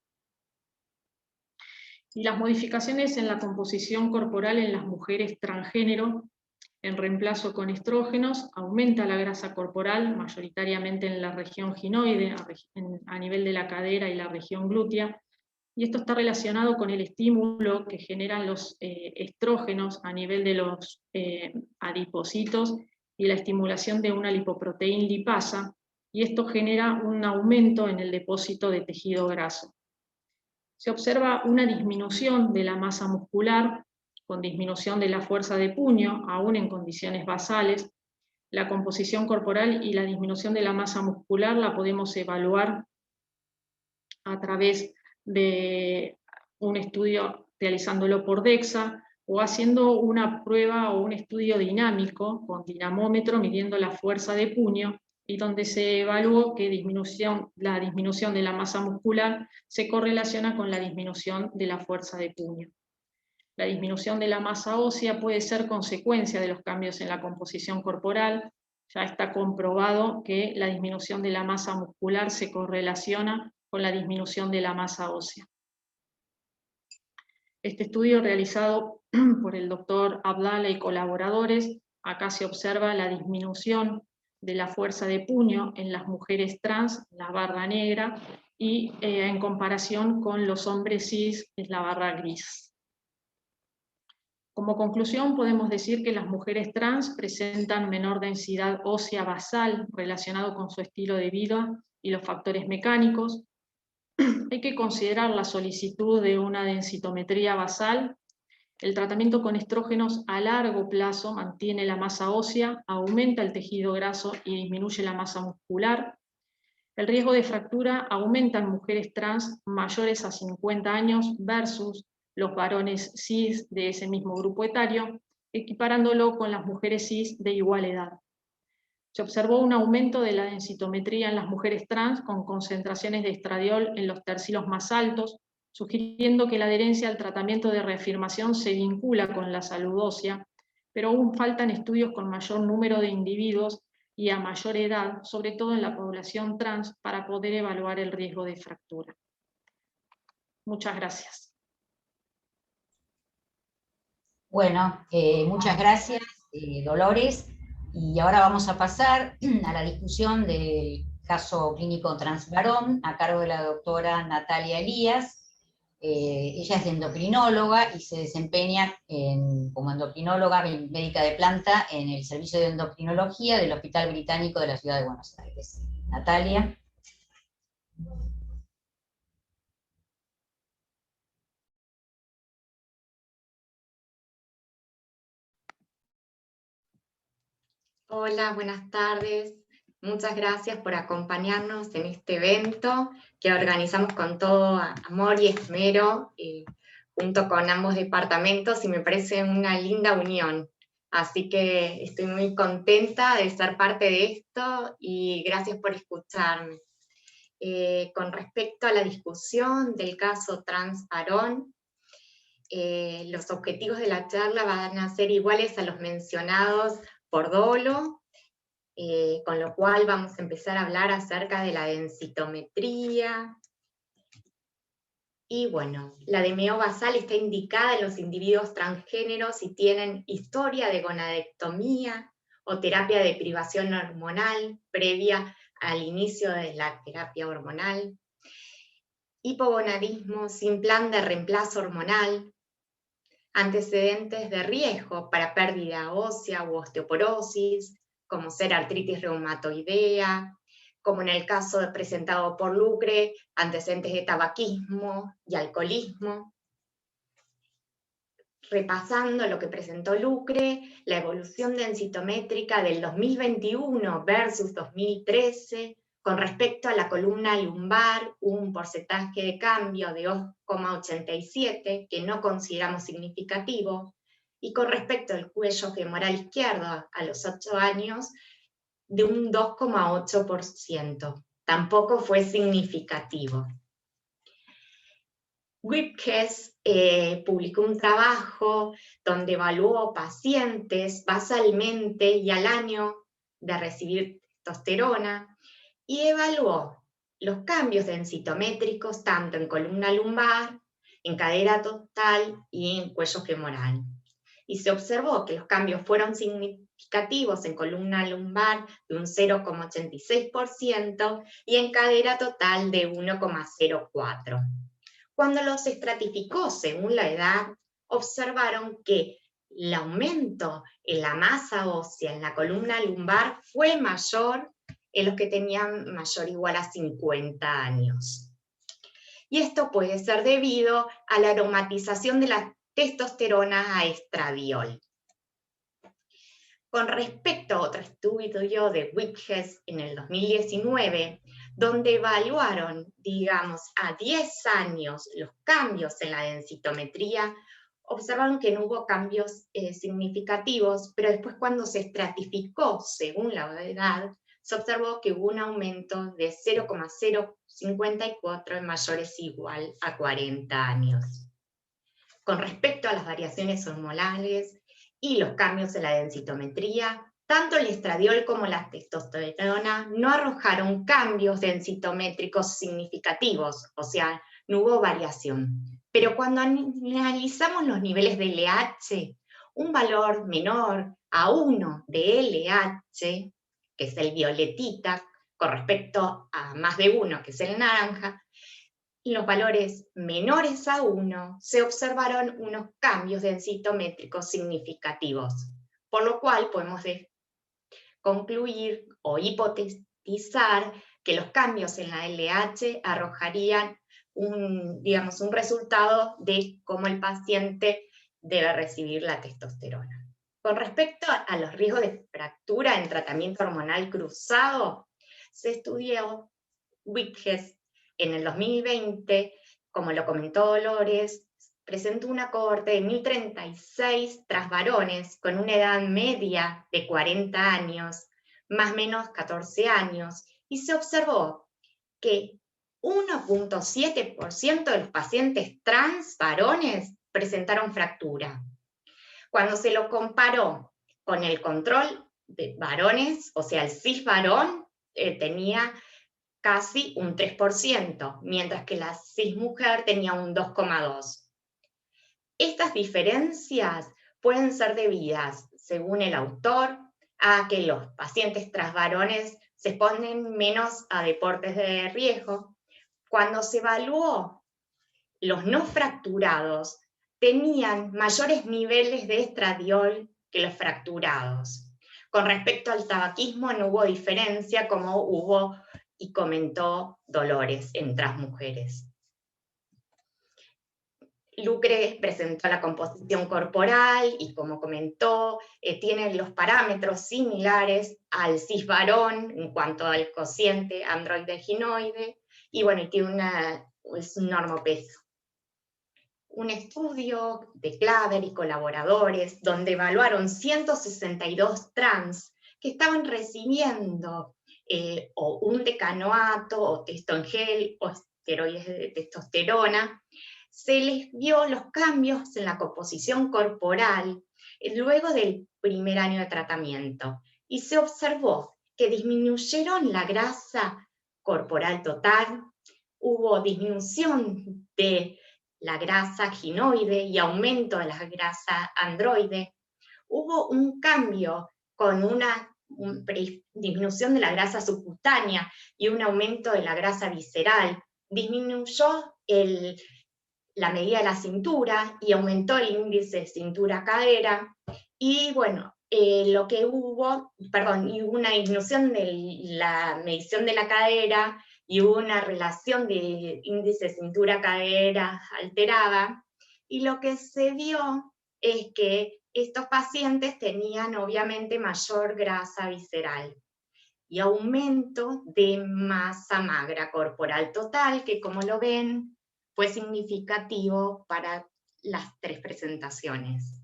Y las modificaciones en la composición corporal en las mujeres transgénero, en reemplazo con estrógenos, aumenta la grasa corporal, mayoritariamente en la región ginoide, a nivel de la cadera y la región glútea, y esto está relacionado con el estímulo que generan los estrógenos a nivel de los adipocitos y la estimulación de una lipoproteína lipasa, y esto genera un aumento en el depósito de tejido graso. Se observa una disminución de la masa muscular, con disminución de la fuerza de puño, aún en condiciones basales. La composición corporal y la disminución de la masa muscular la podemos evaluar a través de un estudio realizándolo por DEXA, o haciendo una prueba o un estudio dinámico con dinamómetro midiendo la fuerza de puño, y donde se evaluó que la disminución de la masa muscular se correlaciona con la disminución de la fuerza de puño. La disminución de la masa ósea puede ser consecuencia de los cambios en la composición corporal. Ya está comprobado que la disminución de la masa muscular se correlaciona con la disminución de la masa ósea. Este estudio realizado por el doctor Abdala y colaboradores, acá se observa la disminución de la fuerza de puño en las mujeres trans, la barra negra, y en comparación con los hombres cis, es la barra gris. Como conclusión, podemos decir que las mujeres trans presentan menor densidad ósea basal relacionado con su estilo de vida y los factores mecánicos. Hay que considerar la solicitud de una densitometría basal. El tratamiento con estrógenos a largo plazo mantiene la masa ósea, aumenta el tejido graso y disminuye la masa muscular. El riesgo de fractura aumenta en mujeres trans mayores a 50 años versus los varones cis de ese mismo grupo etario, equiparándolo con las mujeres cis de igual edad. Se observó un aumento de la densitometría en las mujeres trans con concentraciones de estradiol en los tercilos más altos, sugiriendo que la adherencia al tratamiento de reafirmación se vincula con la salud ósea, pero aún faltan estudios con mayor número de individuos y a mayor edad, sobre todo en la población trans, para poder evaluar el riesgo de fractura. Muchas gracias. Bueno, muchas gracias, Dolores. Y ahora vamos a pasar a la discusión del caso clínico transvarón a cargo de la doctora Natalia Elías. Ella es endocrinóloga y se desempeña como endocrinóloga médica de planta en el Servicio de Endocrinología del Hospital Británico de la Ciudad de Buenos Aires. Natalia. Hola, buenas tardes. Muchas gracias por acompañarnos en este evento que organizamos con todo amor y esmero, junto con ambos departamentos, y me parece una linda unión. Así que estoy muy contenta de ser parte de esto y gracias por escucharme. Con respecto a la discusión del caso transvarón, los objetivos de la charla van a ser iguales a los mencionados por Dolo, con lo cual vamos a empezar a hablar acerca de la densitometría. Y bueno, la DMO basal está indicada en los individuos transgéneros si tienen historia de gonadectomía o terapia de privación hormonal previa al inicio de la terapia hormonal, hipogonadismo sin plan de reemplazo hormonal, antecedentes de riesgo para pérdida ósea u osteoporosis, como ser artritis reumatoidea, como en el caso presentado por Lucre, antecedentes de tabaquismo y alcoholismo. Repasando lo que presentó Lucre, la evolución densitométrica del 2021 versus 2013, con respecto a la columna lumbar, un porcentaje de cambio de 2,87, que no consideramos significativo, y con respecto al cuello femoral izquierdo a los 8 años, de un 2,8%. Tampoco fue significativo. Whipkes publicó un trabajo donde evaluó pacientes basalmente y al año de recibir testosterona, y evaluó los cambios densitométricos tanto en columna lumbar, en cadera total y en cuello femoral. Y se observó que los cambios fueron significativos en columna lumbar de un 0,86% y en cadera total de 1,04%. Cuando los estratificó según la edad, observaron que el aumento en la masa ósea en la columna lumbar fue mayor en los que tenían mayor o igual a 50 años. Y esto puede ser debido a la aromatización de la testosterona a estradiol. Con respecto a otro estudio de Whipkes en el 2019, donde evaluaron, digamos, a 10 años los cambios en la densitometría, observaron que no hubo cambios significativos, pero después cuando se estratificó según la edad, se observó que hubo un aumento de 0,054 en mayores igual a 40 años. Con respecto a las variaciones hormonales y los cambios en la densitometría, tanto el estradiol como la testosterona no arrojaron cambios densitométricos significativos, o sea, no hubo variación. Pero cuando analizamos los niveles de LH, un valor menor a 1 de LH, que es el violetita, con respecto a más de 1, que es el naranja, y los valores menores a 1 se observaron unos cambios densitométricos significativos, por lo cual podemos concluir o hipotetizar que los cambios en la LH arrojarían un resultado de cómo el paciente debe recibir la testosterona. Con respecto a los riesgos de fractura en tratamiento hormonal cruzado, se estudió Whitges en el 2020, como lo comentó Dolores, presentó una cohorte de 1036 transvarones con una edad media de 40 años, más o menos 14 años, y se observó que 1.7% de los pacientes trans varones presentaron fractura. Cuando se lo comparó con el control de varones, o sea, el cis varón, tenía casi un 3%, mientras que la cis mujer tenía un 2,2%. Estas diferencias pueden ser debidas, según el autor, a que los pacientes trans varones se exponen menos a deportes de riesgo. Cuando se evaluó, los no fracturados tenían mayores niveles de estradiol que los fracturados. Con respecto al tabaquismo no hubo diferencia, como hubo y comentó Dolores en trans mujeres. Lucre presentó la composición corporal y, como comentó, tiene los parámetros similares al cis varón en cuanto al cociente androide-ginoide, y bueno, tiene es un normopeso. Un estudio de Claver y colaboradores donde evaluaron 162 trans que estaban recibiendo o un decanoato, o testo en gel, o esteroides de testosterona. Se les vio los cambios en la composición corporal luego del primer año de tratamiento, y se observó que disminuyeron la grasa corporal total, hubo disminución de la grasa ginoide y aumento de la grasa androide, hubo un cambio con una disminución de la grasa subcutánea y un aumento de la grasa visceral, disminuyó la medida de la cintura y aumentó el índice cintura-cadera, y bueno, lo que hubo, y hubo una disminución de la medición de la cadera y hubo una relación de índice cintura-cadera alterada, y lo que se vio es que estos pacientes tenían obviamente mayor grasa visceral y aumento de masa magra corporal total, que como lo ven, fue significativo para las tres presentaciones.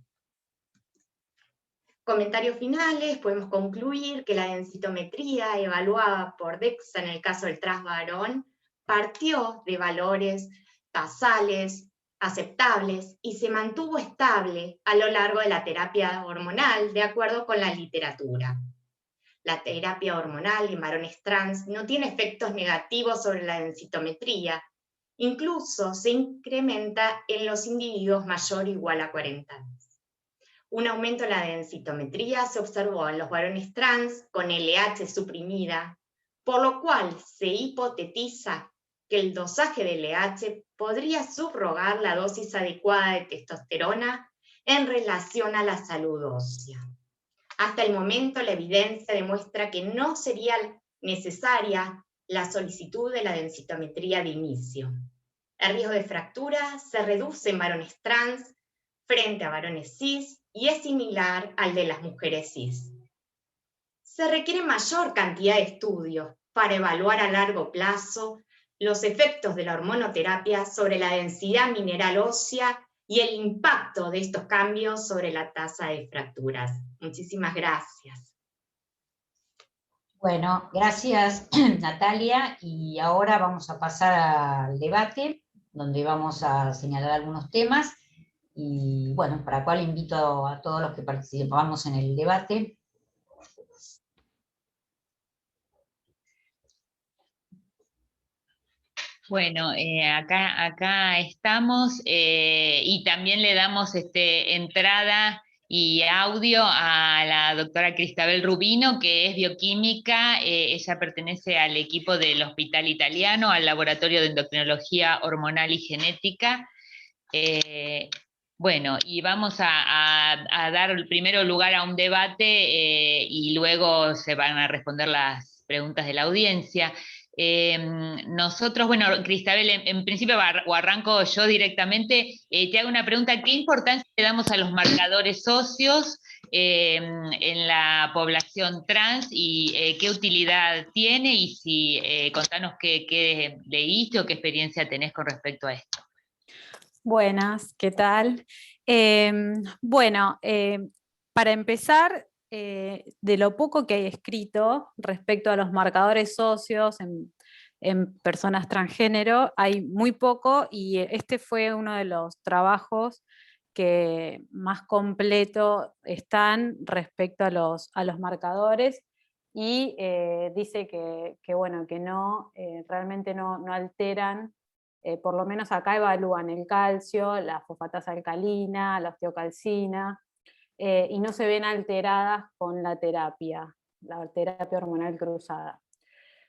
Comentarios finales, podemos concluir que la densitometría evaluada por DEXA en el caso del trans varón partió de valores basales aceptables y se mantuvo estable a lo largo de la terapia hormonal, de acuerdo con la literatura. La terapia hormonal en varones trans no tiene efectos negativos sobre la densitometría, incluso se incrementa en los individuos mayor o igual a 40 años. Un aumento en la densitometría se observó en los varones trans con LH suprimida, por lo cual se hipotetiza que el dosaje de LH podría subrogar la dosis adecuada de testosterona en relación a la salud ósea. Hasta el momento la evidencia demuestra que no sería necesaria la solicitud de la densitometría de inicio. El riesgo de fractura se reduce en varones trans frente a varones cis y es similar al de las mujeres cis. Se requiere mayor cantidad de estudios para evaluar a largo plazo los efectos de la hormonoterapia sobre la densidad mineral ósea y el impacto de estos cambios sobre la tasa de fracturas. Muchísimas gracias. Bueno, gracias Natalia, y ahora vamos a pasar al debate, donde vamos a señalar algunos temas, y bueno, para lo cual invito a todos los que participamos en el debate. Bueno, acá estamos y también le damos entrada y audio a la doctora Cristabel Rubino, que es bioquímica. Ella pertenece al equipo del Hospital Italiano, al Laboratorio de Endocrinología Hormonal y Genética. Bueno, y vamos a dar primero lugar a un debate y luego se van a responder las preguntas de la audiencia. Nosotros, bueno, Cristabel, en principio o arranco yo directamente, te hago una pregunta: ¿qué importancia le damos a los marcadores óseos en la población trans y qué utilidad tiene? Y si contanos qué leíste o qué experiencia tenés con respecto a esto. Buenas, ¿qué tal? Bueno, para empezar, de lo poco que hay escrito respecto a los marcadores óseos en personas transgénero, hay muy poco, y este fue uno de los trabajos que más completo están respecto a los marcadores, y dice bueno, que no, realmente no alteran. Por lo menos acá evalúan el calcio, la fosfatasa alcalina, la osteocalcina, y no se ven alteradas con la terapia hormonal cruzada.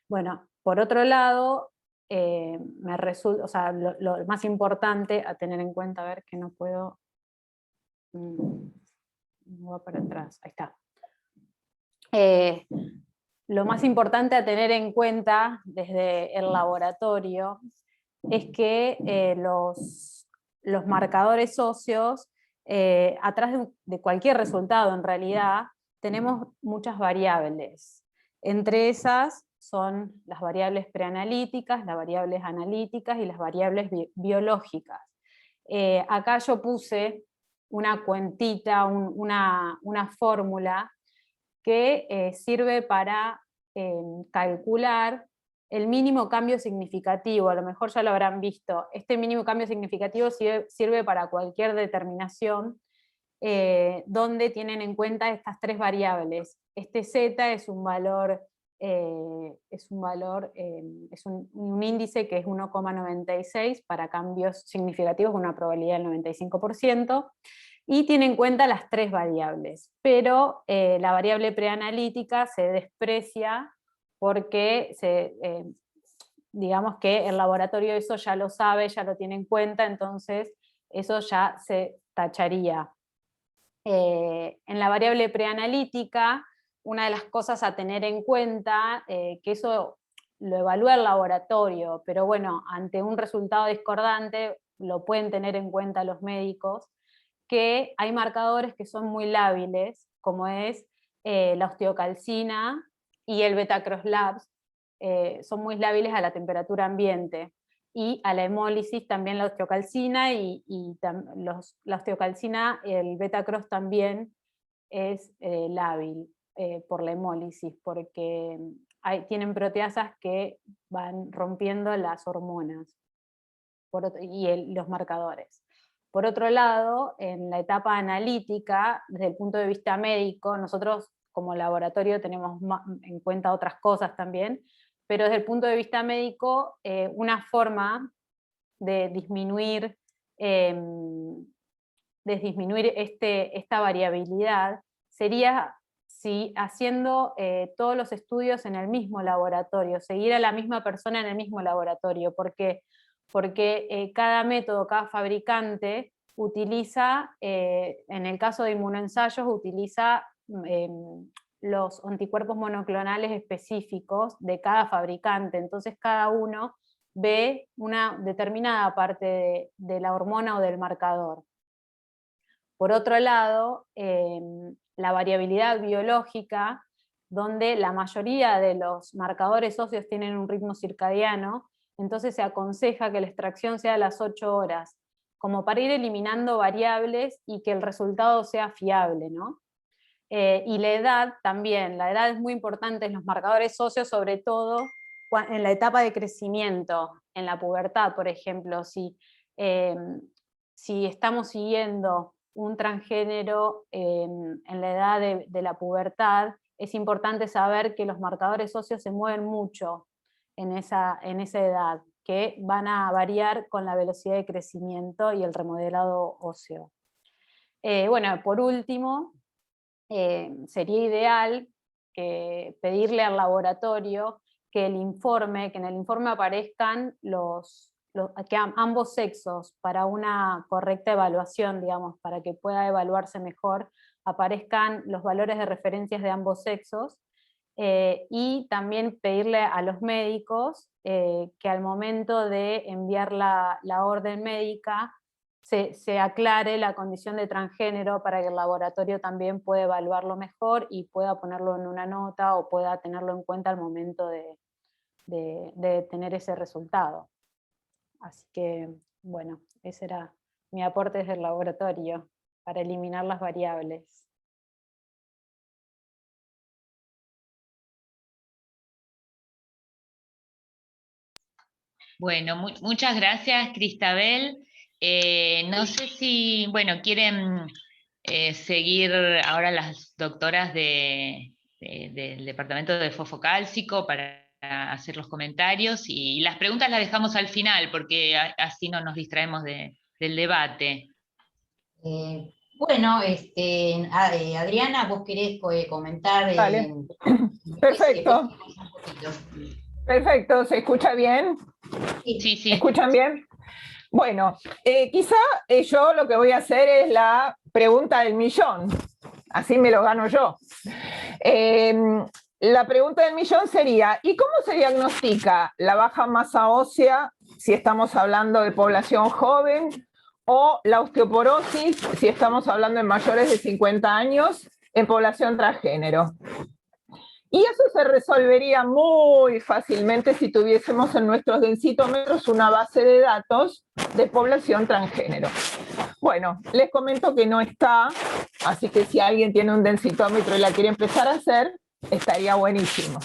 Bueno, por otro lado, me resulta, o sea, lo más importante a tener en cuenta, a ver que no puedo, voy para atrás, ahí está. Lo más importante a tener en cuenta desde el laboratorio es que los marcadores óseos, atrás de cualquier resultado en realidad, tenemos muchas variables. Entre esas son las variables preanalíticas, las variables analíticas y las variables biológicas. Acá yo puse una cuentita, una fórmula que sirve para calcular el mínimo cambio significativo. A lo mejor ya lo habrán visto. Este mínimo cambio significativo sirve para cualquier determinación donde tienen en cuenta estas tres variables. Este Z es un valor, un índice que es 1,96 para cambios significativos con una probabilidad del 95%, y tiene en cuenta las tres variables, pero la variable preanalítica se desprecia porque digamos que el laboratorio eso ya lo sabe, ya lo tiene en cuenta, entonces eso ya se tacharía. En la variable preanalítica, una de las cosas a tener en cuenta, que eso lo evalúa el laboratorio, pero bueno, ante un resultado discordante lo pueden tener en cuenta los médicos, que hay marcadores que son muy lábiles, como es la osteocalcina y el beta-cross-labs, son muy lábiles a la temperatura ambiente, y a la hemólisis también la osteocalcina, la osteocalcina, el beta-cross también es lábil por la hemólisis, porque tienen proteasas que van rompiendo las hormonas y los marcadores. Por otro lado, en la etapa analítica, desde el punto de vista médico, nosotros como laboratorio tenemos en cuenta otras cosas también, pero desde el punto de vista médico, una forma de disminuir esta variabilidad sería si haciendo todos los estudios en el mismo laboratorio, seguir a la misma persona en el mismo laboratorio, porque cada método, cada fabricante utiliza, en el caso de inmunoensayos, utiliza los anticuerpos monoclonales específicos de cada fabricante, entonces cada uno ve una determinada parte de la hormona o del marcador. Por otro lado, la variabilidad biológica, donde la mayoría de los marcadores óseos tienen un ritmo circadiano, entonces se aconseja que la extracción sea a las 8 horas, como para ir eliminando variables y que el resultado sea fiable, ¿no? Y la edad también, la edad es muy importante en los marcadores óseos, sobre todo en la etapa de crecimiento, en la pubertad, por ejemplo. Si estamos siguiendo un transgénero en la edad de la pubertad, es importante saber que los marcadores óseos se mueven mucho en esa edad. que van a variar con la velocidad de crecimiento y el remodelado óseo. Bueno, por último, sería ideal pedirle al laboratorio que en el informe aparezcan que ambos sexos, para una correcta evaluación, digamos, para que pueda evaluarse mejor, aparezcan los valores de referencias de ambos sexos, y también pedirle a los médicos que al momento de enviar la orden médica se aclare la condición de transgénero, para que el laboratorio también pueda evaluarlo mejor y pueda ponerlo en una nota o pueda tenerlo en cuenta al momento de tener ese resultado. Así que, bueno, ese era mi aporte desde el laboratorio para eliminar las variables. Bueno, muchas gracias, Cristabel. No sé si, bueno, quieren seguir ahora las doctoras del departamento de fosfocálcico para hacer los comentarios, y las preguntas las dejamos al final, porque así no nos distraemos del debate. Bueno, Adriana, ¿vos querés comentar? Vale. Perfecto. Perfecto, ¿se escucha bien? Sí, sí. ¿Escuchan bien? Bueno, quizá yo lo que voy a hacer es la pregunta del millón, así me lo gano yo. La pregunta del millón sería, ¿y cómo se diagnostica la baja masa ósea si estamos hablando de población joven, o la osteoporosis si estamos hablando de mayores de 50 años en población transgénero? Y eso se resolvería muy fácilmente si tuviésemos en nuestros densitómetros una base de datos de población transgénero. Bueno, les comento que no está, así que si alguien tiene un densitómetro y la quiere empezar a hacer, estaría buenísimo.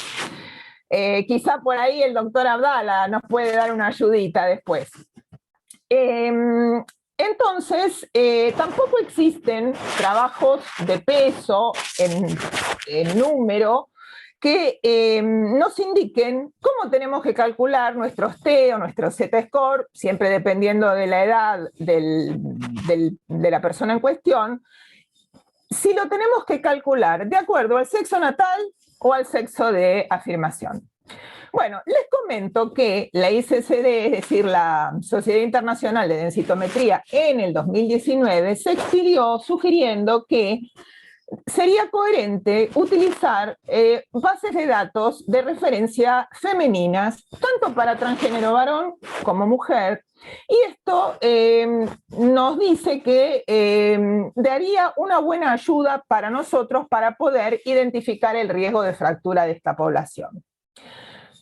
Quizá por ahí el doctor Abdala nos puede dar una ayudita después. Entonces, tampoco existen trabajos de peso en número que nos indiquen cómo tenemos que calcular nuestros T o nuestro Z-score, siempre dependiendo de la edad de la persona en cuestión, si lo tenemos que calcular de acuerdo al sexo natal o al sexo de afirmación. Bueno, les comento que la ICCD, es decir, la Sociedad Internacional de Densitometría, en el 2019 se expidió sugiriendo que sería coherente utilizar bases de datos de referencia femeninas, tanto para transgénero varón como mujer, y esto nos dice que daría una buena ayuda para nosotros para poder identificar el riesgo de fractura de esta población.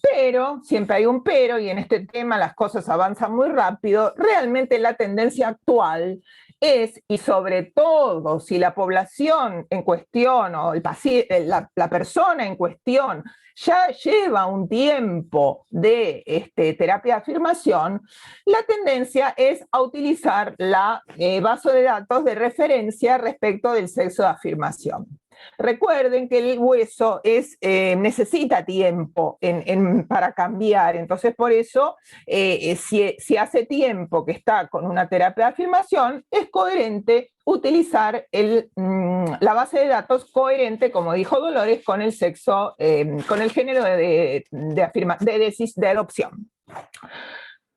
Pero, siempre hay un pero, y en este tema las cosas avanzan muy rápido, realmente la tendencia actual es, y sobre todo si la población en cuestión o la persona en cuestión ya lleva un tiempo de terapia de afirmación, la tendencia es a utilizar la base de datos de referencia respecto del sexo de afirmación. Recuerden que el hueso necesita tiempo para cambiar, entonces por eso si hace tiempo que está con una terapia de afirmación, es coherente utilizar la base de datos coherente, como dijo Dolores, con el sexo, con el género de adopción.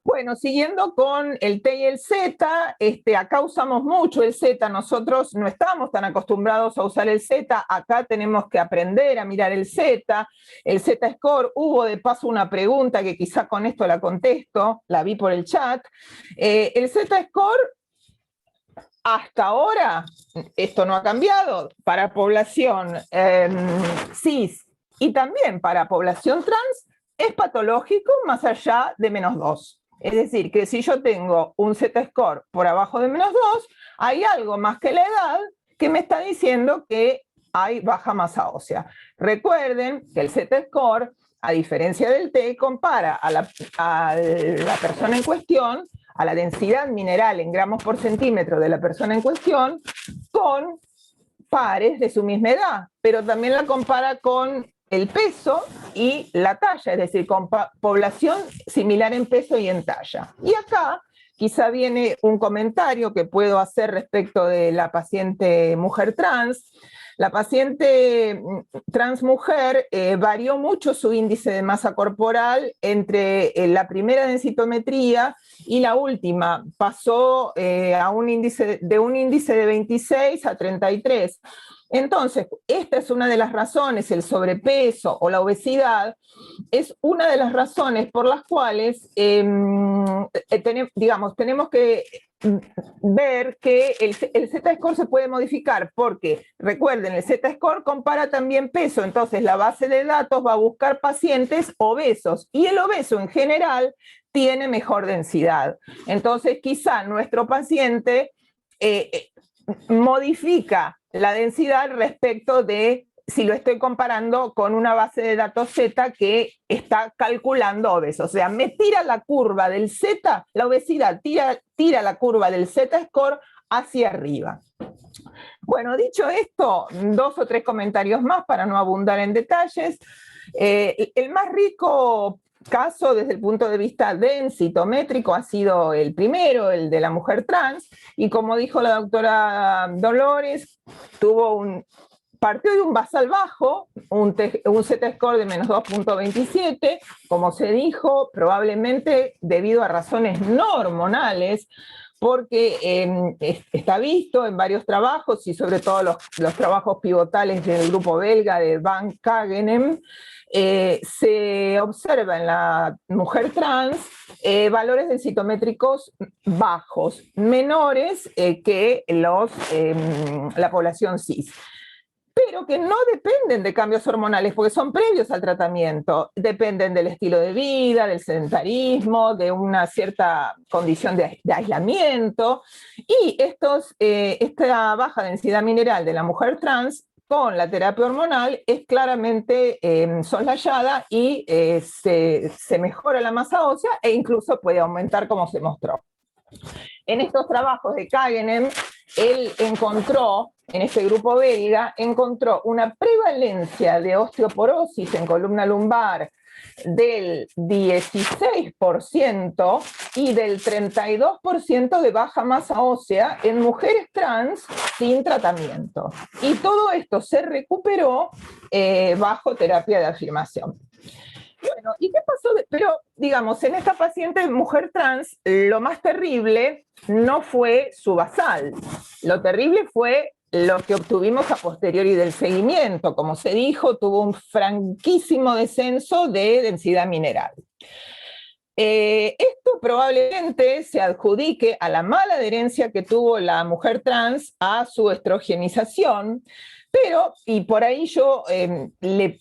Bueno, siguiendo con el T y el Z, acá usamos mucho el Z, nosotros no estamos tan acostumbrados a usar el Z, acá tenemos que aprender a mirar el Z-score, hubo de paso una pregunta que quizá con esto la contesto, la vi por el chat. El Z-score, hasta ahora, esto no ha cambiado, para población cis y también para población trans, es patológico más allá de -2. Es decir, que si yo tengo un Z-score por abajo de -2, hay algo más que la edad que me está diciendo que hay baja masa ósea. Recuerden que el Z-score, a diferencia del T, compara a la persona en cuestión, a la densidad mineral en gramos por centímetro de la persona en cuestión, con pares de su misma edad, pero también la compara con el peso y la talla, es decir, con población similar en peso y en talla. Y acá quizá viene un comentario que puedo hacer respecto de la paciente mujer trans. La paciente trans mujer varió mucho su índice de masa corporal entre la primera densitometría y la última. Pasó a un índice de 26 a 33. Entonces, esta es una de las razones, el sobrepeso o la obesidad, es una de las razones por las cuales tenemos que ver que el Z-score se puede modificar, porque recuerden, el Z-score compara también peso, entonces la base de datos va a buscar pacientes obesos, y el obeso en general tiene mejor densidad. Entonces quizá nuestro paciente modifica la densidad respecto de si lo estoy comparando con una base de datos Z que está calculando obeso. O sea, me tira la curva del Z, la obesidad tira la curva del Z-score hacia arriba. Bueno, dicho esto, 2 o 3 comentarios más para no abundar en detalles. El más rico caso desde el punto de vista densitométrico ha sido el primero, el de la mujer trans, y como dijo la doctora Dolores, partió de un basal bajo, un Z-score de menos 2.27, como se dijo, probablemente debido a razones no hormonales, porque está visto en varios trabajos, y sobre todo los trabajos pivotales del grupo belga de Van Kagenem, se observa en la mujer trans valores densitométricos bajos, menores que la población cis, pero que no dependen de cambios hormonales, porque son previos al tratamiento, dependen del estilo de vida, del sedentarismo, de una cierta condición de aislamiento, y esta baja densidad mineral de la mujer trans con la terapia hormonal es claramente soslayada, y se mejora la masa ósea e incluso puede aumentar, como se mostró. En estos trabajos de Kagenem, él encontró, en este grupo belga, encontró una prevalencia de osteoporosis en columna lumbar del 16% y del 32% de baja masa ósea en mujeres trans sin tratamiento. Y todo esto se recuperó bajo terapia de afirmación. Bueno, ¿y qué pasó? Pero, digamos, en esta paciente mujer trans, lo más terrible no fue su basal. Lo terrible fue lo que obtuvimos a posteriori del seguimiento. Como se dijo, tuvo un franquísimo descenso de densidad mineral. Esto probablemente se adjudique a la mala adherencia que tuvo la mujer trans a su estrogenización, pero, y por ahí yo le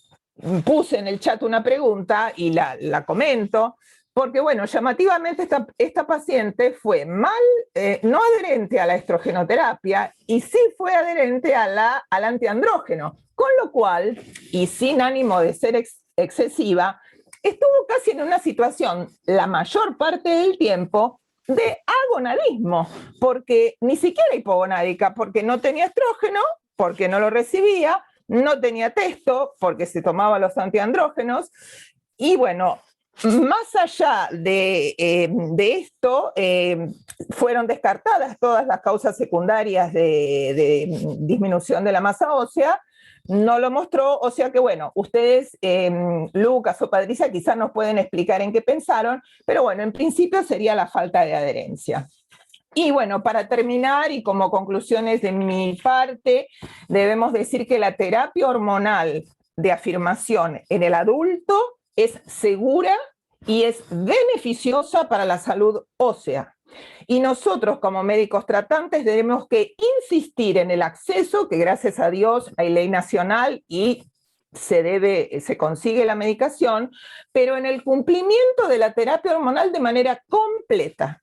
puse en el chat una pregunta y la comento, porque bueno, llamativamente esta paciente fue no adherente a la estrogenoterapia, y sí fue adherente al antiandrógeno, con lo cual, y sin ánimo de ser excesiva, estuvo casi en una situación la mayor parte del tiempo de agonadismo, porque ni siquiera hipogonádica, porque no tenía estrógeno, porque no lo recibía, no tenía testo, porque se tomaba los antiandrógenos, y bueno, más allá de esto, fueron descartadas todas las causas secundarias de disminución de la masa ósea, no lo mostró, o sea que bueno, ustedes, Lucas o Patricia, quizás nos pueden explicar en qué pensaron, pero bueno, en principio sería la falta de adherencia. Y bueno, para terminar y como conclusiones de mi parte, debemos decir que la terapia hormonal de afirmación en el adulto es segura y es beneficiosa para la salud ósea. Y nosotros como médicos tratantes debemos que insistir en el acceso, que gracias a Dios hay ley nacional y se consigue la medicación, pero en el cumplimiento de la terapia hormonal de manera completa.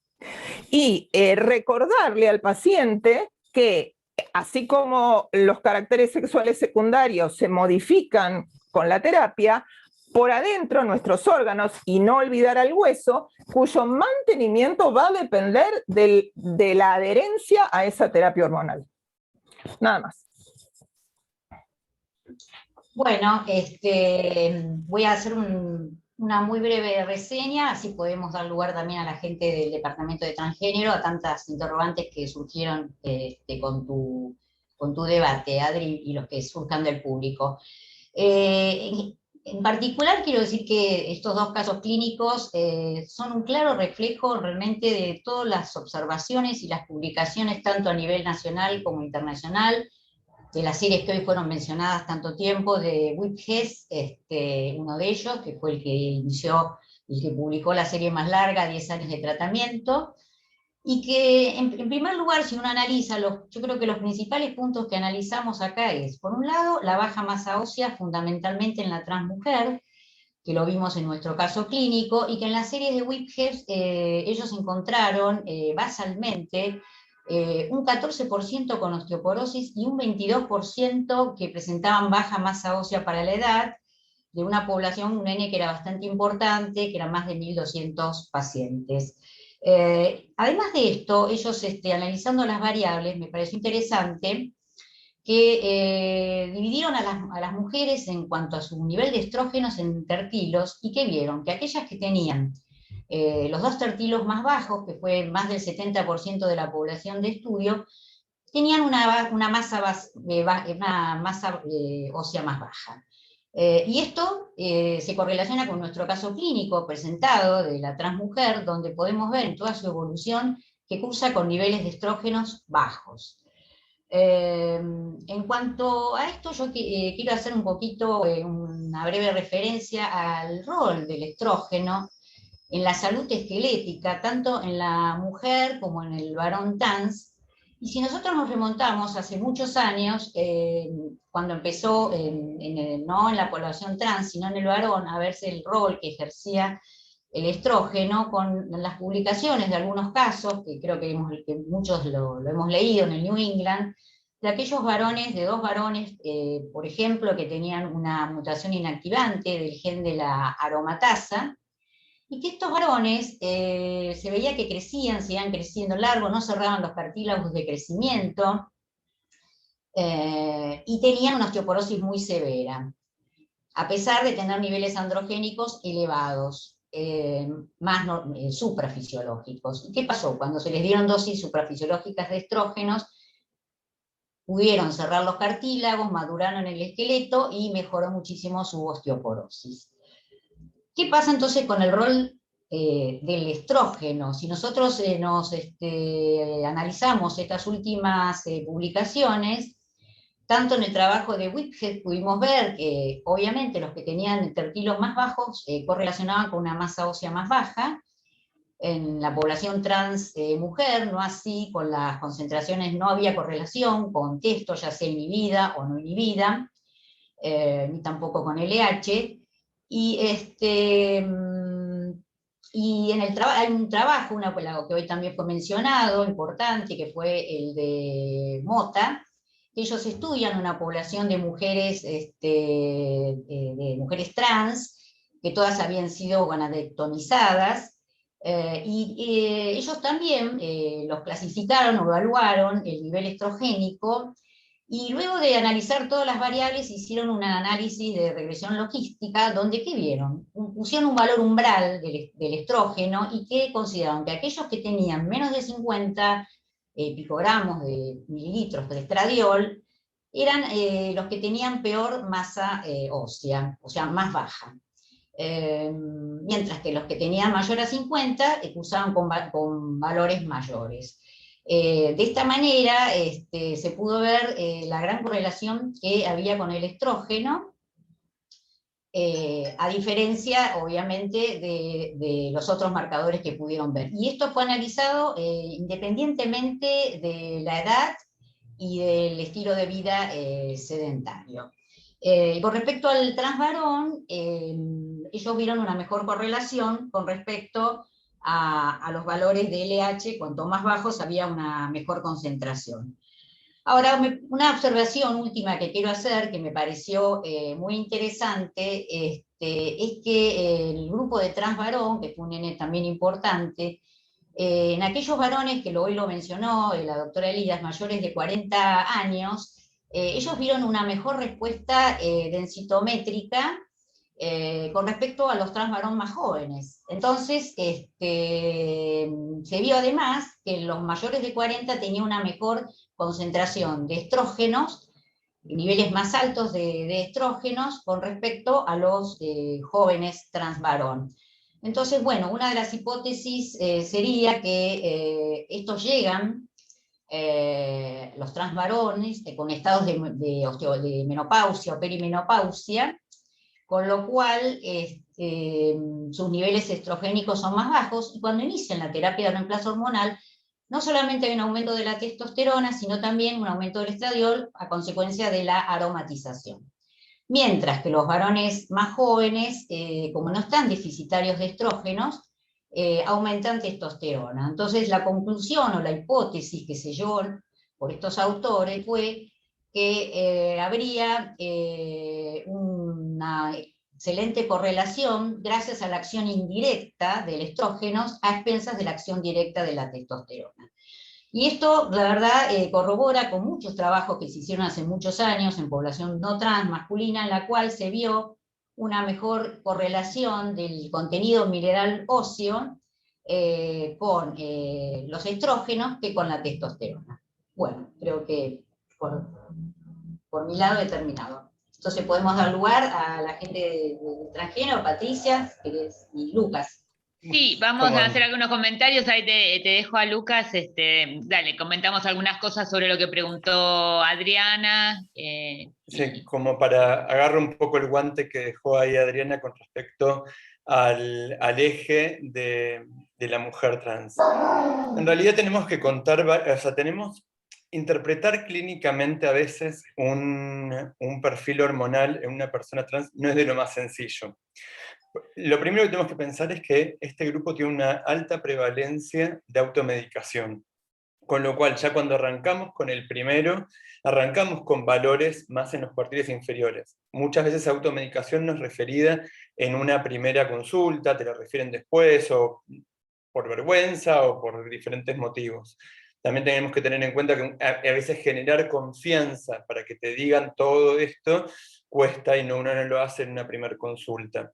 Y recordarle al paciente que así como los caracteres sexuales secundarios se modifican con la terapia, por adentro nuestros órganos, y no olvidar al hueso, cuyo mantenimiento va a depender de la adherencia a esa terapia hormonal. Nada más. Bueno, voy a hacer una muy breve reseña, así podemos dar lugar también a la gente del Departamento de Transgénero, a tantas interrogantes que surgieron con tu debate, Adri, y los que surjan del público. En particular quiero decir que estos dos casos clínicos son un claro reflejo realmente de todas las observaciones y las publicaciones, tanto a nivel nacional como internacional, de las series que hoy fueron mencionadas tanto tiempo, de Whitges, uno de ellos, que fue el que inició y que publicó la serie más larga, 10 años de tratamiento, y que en primer lugar, si uno analiza, yo creo que los principales puntos que analizamos acá es, por un lado, la baja masa ósea, fundamentalmente en la transmujer, que lo vimos en nuestro caso clínico, y que en las series de Whitges ellos encontraron basalmente un 14% con osteoporosis y un 22% que presentaban baja masa ósea para la edad, de una población, un N que era bastante importante, que eran más de 1.200 pacientes. Además de esto, ellos analizando las variables, me pareció interesante que dividieron a las mujeres en cuanto a su nivel de estrógenos en tertilos, y que vieron que aquellas que tenían los dos tertilos más bajos, que fue más del 70% de la población de estudio, tenían una masa ósea más baja. Y esto se correlaciona con nuestro caso clínico presentado de la transmujer, donde podemos ver en toda su evolución que cursa con niveles de estrógenos bajos. En cuanto a esto, yo quiero hacer un poquito una breve referencia al rol del estrógeno en la salud esquelética, tanto en la mujer como en el varón trans. Y si nosotros nos remontamos hace muchos años, cuando empezó no en la población trans, sino en el varón, a verse el rol que ejercía el estrógeno, con las publicaciones de algunos casos, que creo que muchos lo hemos leído en el New England, de aquellos varones, de dos varones, por ejemplo, que tenían una mutación inactivante del gen de la aromatasa, y que estos varones se veía que crecían, seguían creciendo largo, no cerraban los cartílagos de crecimiento, y tenían una osteoporosis muy severa, a pesar de tener niveles androgénicos elevados, más suprafisiológicos. ¿Y qué pasó? Cuando se les dieron dosis suprafisiológicas de estrógenos, pudieron cerrar los cartílagos, maduraron el esqueleto y mejoró muchísimo su osteoporosis. ¿Qué pasa entonces con el rol del estrógeno? Si nosotros analizamos estas últimas publicaciones, tanto en el trabajo de Whitges pudimos ver que obviamente los que tenían tertilos más bajos correlacionaban con una masa ósea más baja en la población trans mujer, no así con las concentraciones, no había correlación con testo, ya sea inhibida o no inhibida, ni tampoco con LH. Y en hay un trabajo, que hoy también fue mencionado, importante, que fue el de Mota. Ellos estudian una población de mujeres, de mujeres trans, que todas habían sido gonadectomizadas, y ellos también los clasificaron, evaluaron el nivel estrogénico, y luego de analizar todas las variables hicieron un análisis de regresión logística, donde ¿qué vieron? Pusieron un valor umbral del estrógeno, y que consideraron que aquellos que tenían menos de 50 picogramos de mililitros de estradiol eran los que tenían peor masa ósea, o sea, más baja. Mientras que los que tenían mayor a 50 cursaban con valores mayores. De esta manera se pudo ver la gran correlación que había con el estrógeno, a diferencia, obviamente, de los otros marcadores que pudieron ver. Y esto fue analizado independientemente de la edad y del estilo de vida sedentario. Con respecto al transvarón, ellos vieron una mejor correlación con respecto a los valores de LH. Cuanto más bajos había una mejor concentración. Ahora, una observación última que quiero hacer, que me pareció muy interesante, es que el grupo de transvarón, que fue un N también importante, en aquellos varones, que hoy lo mencionó la doctora Elías, mayores de 40 años, ellos vieron una mejor respuesta densitométrica con respecto a los trans varón más jóvenes. Entonces, se vio además que los mayores de 40 tenían una mejor concentración de estrógenos, niveles más altos de estrógenos con respecto a los jóvenes trans varón. Entonces, bueno, una de las hipótesis sería que estos llegan, los trans varones, con estados de menopausia o perimenopausia, con lo cual sus niveles estrogénicos son más bajos, y cuando inician la terapia de reemplazo hormonal, no solamente hay un aumento de la testosterona, sino también un aumento del estradiol a consecuencia de la aromatización. Mientras que los varones más jóvenes, como no están deficitarios de estrógenos, aumentan testosterona. Entonces la conclusión o la hipótesis que se llevó por estos autores fue que habría una excelente correlación gracias a la acción indirecta del estrógeno a expensas de la acción directa de la testosterona. Y esto, la verdad, corrobora con muchos trabajos que se hicieron hace muchos años en población no trans masculina, en la cual se vio una mejor correlación del contenido mineral óseo con los estrógenos que con la testosterona. Bueno, creo que por mi lado he terminado. Entonces podemos dar lugar a la gente de transgénero, Patricia y Lucas. Sí, vamos a hacer algunos comentarios, ahí te dejo a Lucas, dale, comentamos algunas cosas sobre lo que preguntó Adriana. Sí, como para agarrar un poco el guante que dejó ahí Adriana con respecto al eje de la mujer trans. En realidad tenemos que interpretar clínicamente a veces un perfil hormonal en una persona trans no es de lo más sencillo. Lo primero que tenemos que pensar es que este grupo tiene una alta prevalencia de automedicación, con lo cual ya cuando arrancamos con el primero, arrancamos con valores más en los cuartiles inferiores. Muchas veces automedicación no es referida en una primera consulta, te la refieren después, o por vergüenza, o por diferentes motivos. También tenemos que tener en cuenta que a veces generar confianza para que te digan todo esto cuesta, y uno no lo hace en una primera consulta.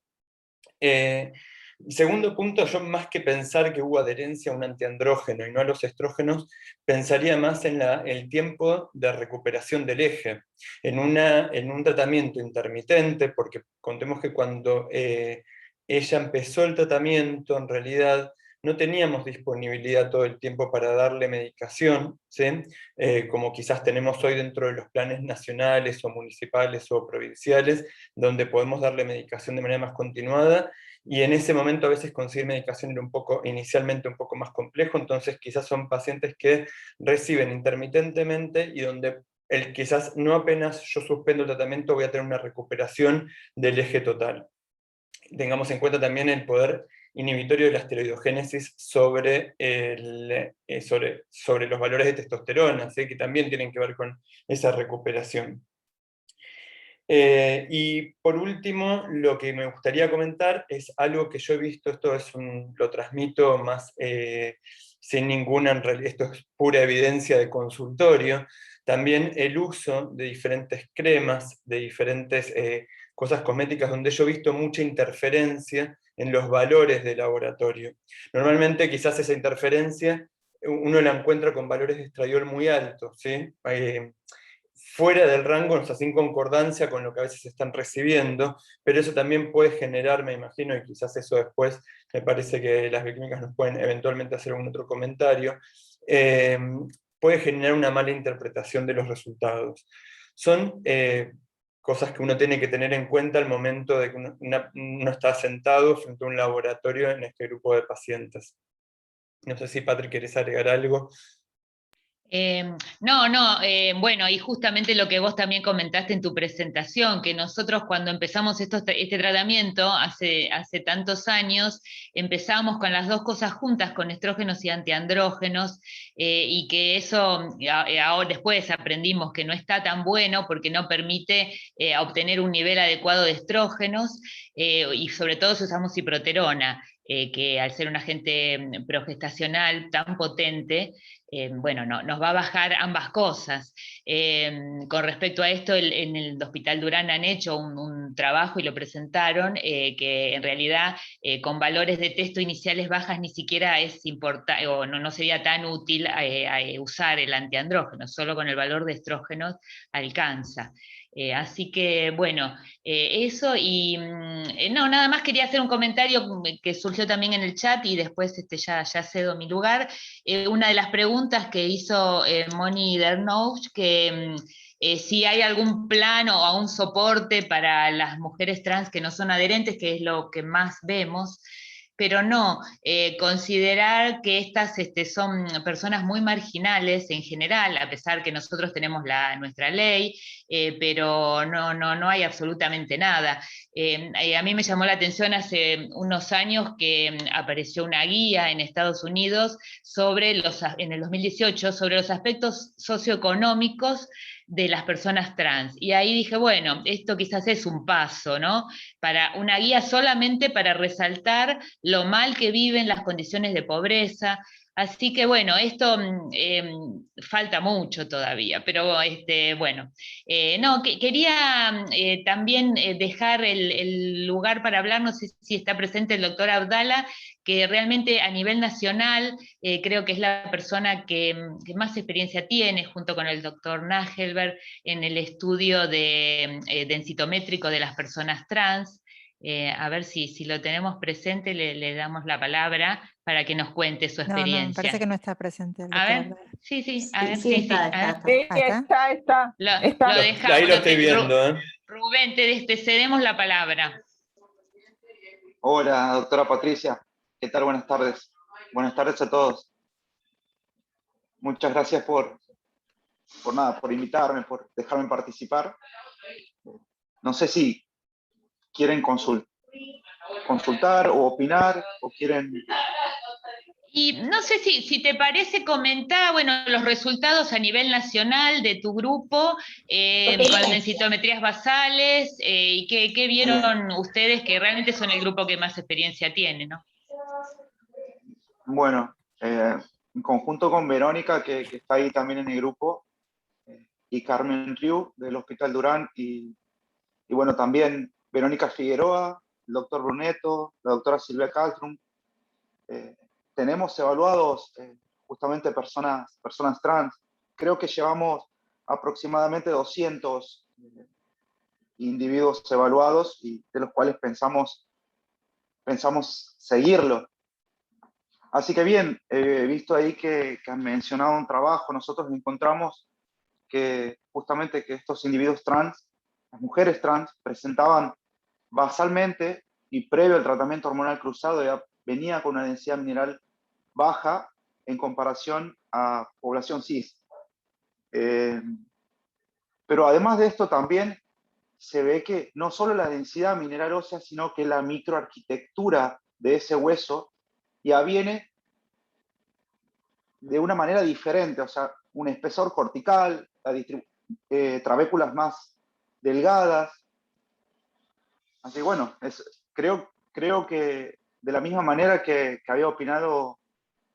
Segundo punto, yo más que pensar que hubo adherencia a un antiandrógeno y no a los estrógenos, pensaría más en el tiempo de recuperación del eje, en un tratamiento intermitente, porque contemos que cuando ella empezó el tratamiento, en realidad no teníamos disponibilidad todo el tiempo para darle medicación, ¿sí? Como quizás tenemos hoy dentro de los planes nacionales o municipales o provinciales, donde podemos darle medicación de manera más continuada, y en ese momento a veces conseguir medicación era inicialmente un poco más complejo, entonces quizás son pacientes que reciben intermitentemente y donde quizás no apenas yo suspendo el tratamiento voy a tener una recuperación del eje total. Tengamos en cuenta también el poder inhibitorio de la esteroidogénesis sobre los valores de testosterona, ¿sí? Que también tienen que ver con esa recuperación. Y por último, lo que me gustaría comentar es algo que yo he visto, lo transmito más sin ninguna, esto es pura evidencia de consultorio, también el uso de diferentes cremas, de diferentes cosas cosméticas, donde yo he visto mucha interferencia en los valores de laboratorio. Normalmente quizás esa interferencia uno la encuentra con valores de estradiol muy altos, ¿sí? Fuera del rango, o sea, sin concordancia con lo que a veces están recibiendo, pero eso también puede generar, me imagino, y quizás eso después me parece que las bioquímicas nos pueden eventualmente hacer algún otro comentario, puede generar una mala interpretación de los resultados. Son cosas que uno tiene que tener en cuenta al momento de que uno está sentado frente a un laboratorio en este grupo de pacientes. No sé si, Patrick, ¿querés agregar algo? Bueno, y justamente lo que vos también comentaste en tu presentación, que nosotros cuando empezamos este tratamiento hace tantos años, empezamos con las dos cosas juntas, con estrógenos y antiandrógenos, y que eso ahora después aprendimos que no está tan bueno porque no permite obtener un nivel adecuado de estrógenos, y sobre todo si usamos ciproterona, que al ser un agente progestacional tan potente, bueno, nos va a bajar ambas cosas. Con respecto a esto, en el Hospital Durán han hecho un trabajo y lo presentaron, que en realidad con valores de testo iniciales bajas ni siquiera es importante, o no sería tan útil usar el antiandrógeno, solo con el valor de estrógenos alcanza. Así que, bueno, eso y no, nada más quería hacer un comentario que surgió también en el chat y después ya cedo mi lugar. Una de las preguntas que hizo Moni Dernouch, que si hay algún plan o un soporte para las mujeres trans que no son adherentes, que es lo que más vemos, pero no, considerar que estas son personas muy marginales en general, a pesar que nosotros tenemos nuestra ley, pero no hay absolutamente nada. A mí me llamó la atención hace unos años que apareció una guía en Estados Unidos en el 2018 sobre los aspectos socioeconómicos de las personas trans. Y ahí dije, bueno, esto quizás es un paso, ¿no? Para una guía solamente para resaltar lo mal que viven, las condiciones de pobreza. Así que bueno, esto falta mucho todavía, pero bueno, no, quería también dejar el lugar para hablar, no sé si está presente el doctor Abdala, que realmente a nivel nacional creo que es la persona que más experiencia tiene, junto con el doctor Nagelberg, en el estudio densitométrico de las personas trans. A ver si lo tenemos presente, le damos la palabra para que nos cuente su experiencia. No, me parece que no está presente. A ver, sí, a ver, sí, está. Está. Lo dejamos. Ahí lo estoy viendo. Rubén, te cedemos la palabra. Hola, doctora Patricia. ¿Qué tal? Buenas tardes. Buenas tardes a todos. Muchas gracias por invitarme, por dejarme participar. No sé si quieren consultar o opinar, o quieren... Y no sé si te parece comentar, bueno, los resultados a nivel nacional de tu grupo, con densitometrías basales, y qué vieron ustedes, que realmente son el grupo que más experiencia tiene, ¿no? Bueno, en conjunto con Verónica, que está ahí también en el grupo, y Carmen Riu, del Hospital Durán, y bueno, también Verónica Figueroa, el doctor Brunetto, la doctora Silvia Caltrum. Tenemos evaluados justamente personas trans. Creo que llevamos aproximadamente 200 individuos evaluados, y de los cuales pensamos seguirlo. Así que bien, he visto ahí que han mencionado un trabajo. Nosotros encontramos que justamente que estos individuos trans, las mujeres trans, presentaban basalmente y previo al tratamiento hormonal cruzado ya venía con una densidad mineral baja en comparación a población cis. Pero además de esto también se ve que no solo la densidad mineral ósea, sino que la microarquitectura de ese hueso ya viene de una manera diferente, o sea, un espesor cortical, trabéculas más delgadas. Así bueno, creo que de la misma manera que había opinado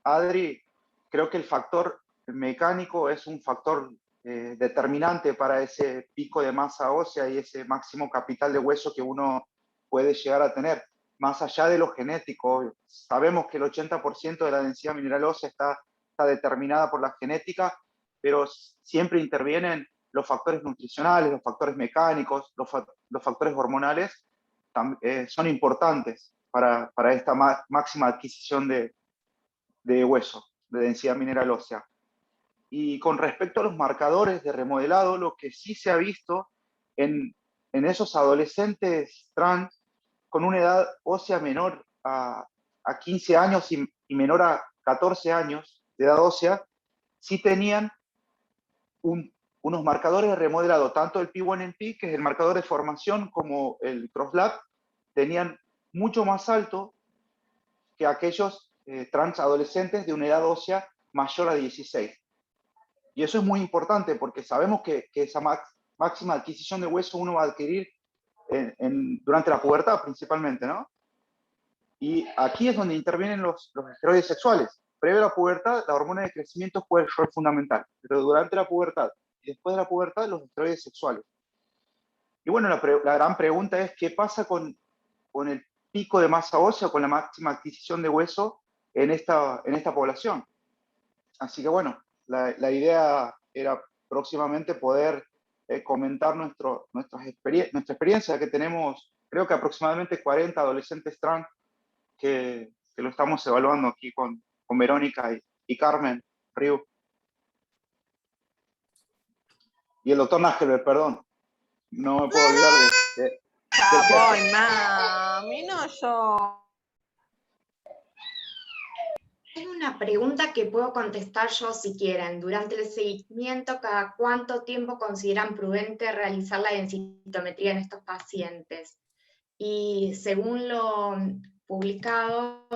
Adri, creo que el factor mecánico es un factor determinante para ese pico de masa ósea y ese máximo capital de hueso que uno puede llegar a tener, más allá de lo genético. Sabemos que el 80% de la densidad mineral ósea está determinada por la genética, pero siempre intervienen los factores nutricionales, los factores mecánicos, los factores hormonales, son importantes para esta máxima adquisición de hueso, de densidad mineral ósea. Y con respecto a los marcadores de remodelado, lo que sí se ha visto en esos adolescentes trans con una edad ósea menor a 15 años y menor a 14 años de edad ósea, sí tenían unos marcadores de remodelado, tanto el P1NP, que es el marcador de formación, como el CrossLab, tenían mucho más alto que aquellos trans adolescentes de una edad ósea mayor a 16. Y eso es muy importante porque sabemos que esa máxima adquisición de hueso uno va a adquirir durante la pubertad principalmente, ¿no? Y aquí es donde intervienen los esteroides sexuales, previo a la pubertad, la hormona de crecimiento juega el rol fundamental, pero durante la pubertad y después de la pubertad, los esteroides sexuales. Y bueno, la gran pregunta es, ¿qué pasa con el pico de masa ósea, con la máxima adquisición de hueso en esta población? Así que bueno, la idea era próximamente poder comentar nuestra experiencia, que tenemos, creo que aproximadamente 40 adolescentes trans que lo estamos evaluando aquí con Verónica y Carmen Riu. Y el doctor Nájel, perdón. No me puedo olvidar de voy, mami, no yo. Hay una pregunta que puedo contestar yo si quieren. Durante el seguimiento, ¿cada cuánto tiempo consideran prudente realizar la densitometría en estos pacientes? Y según lo publicado,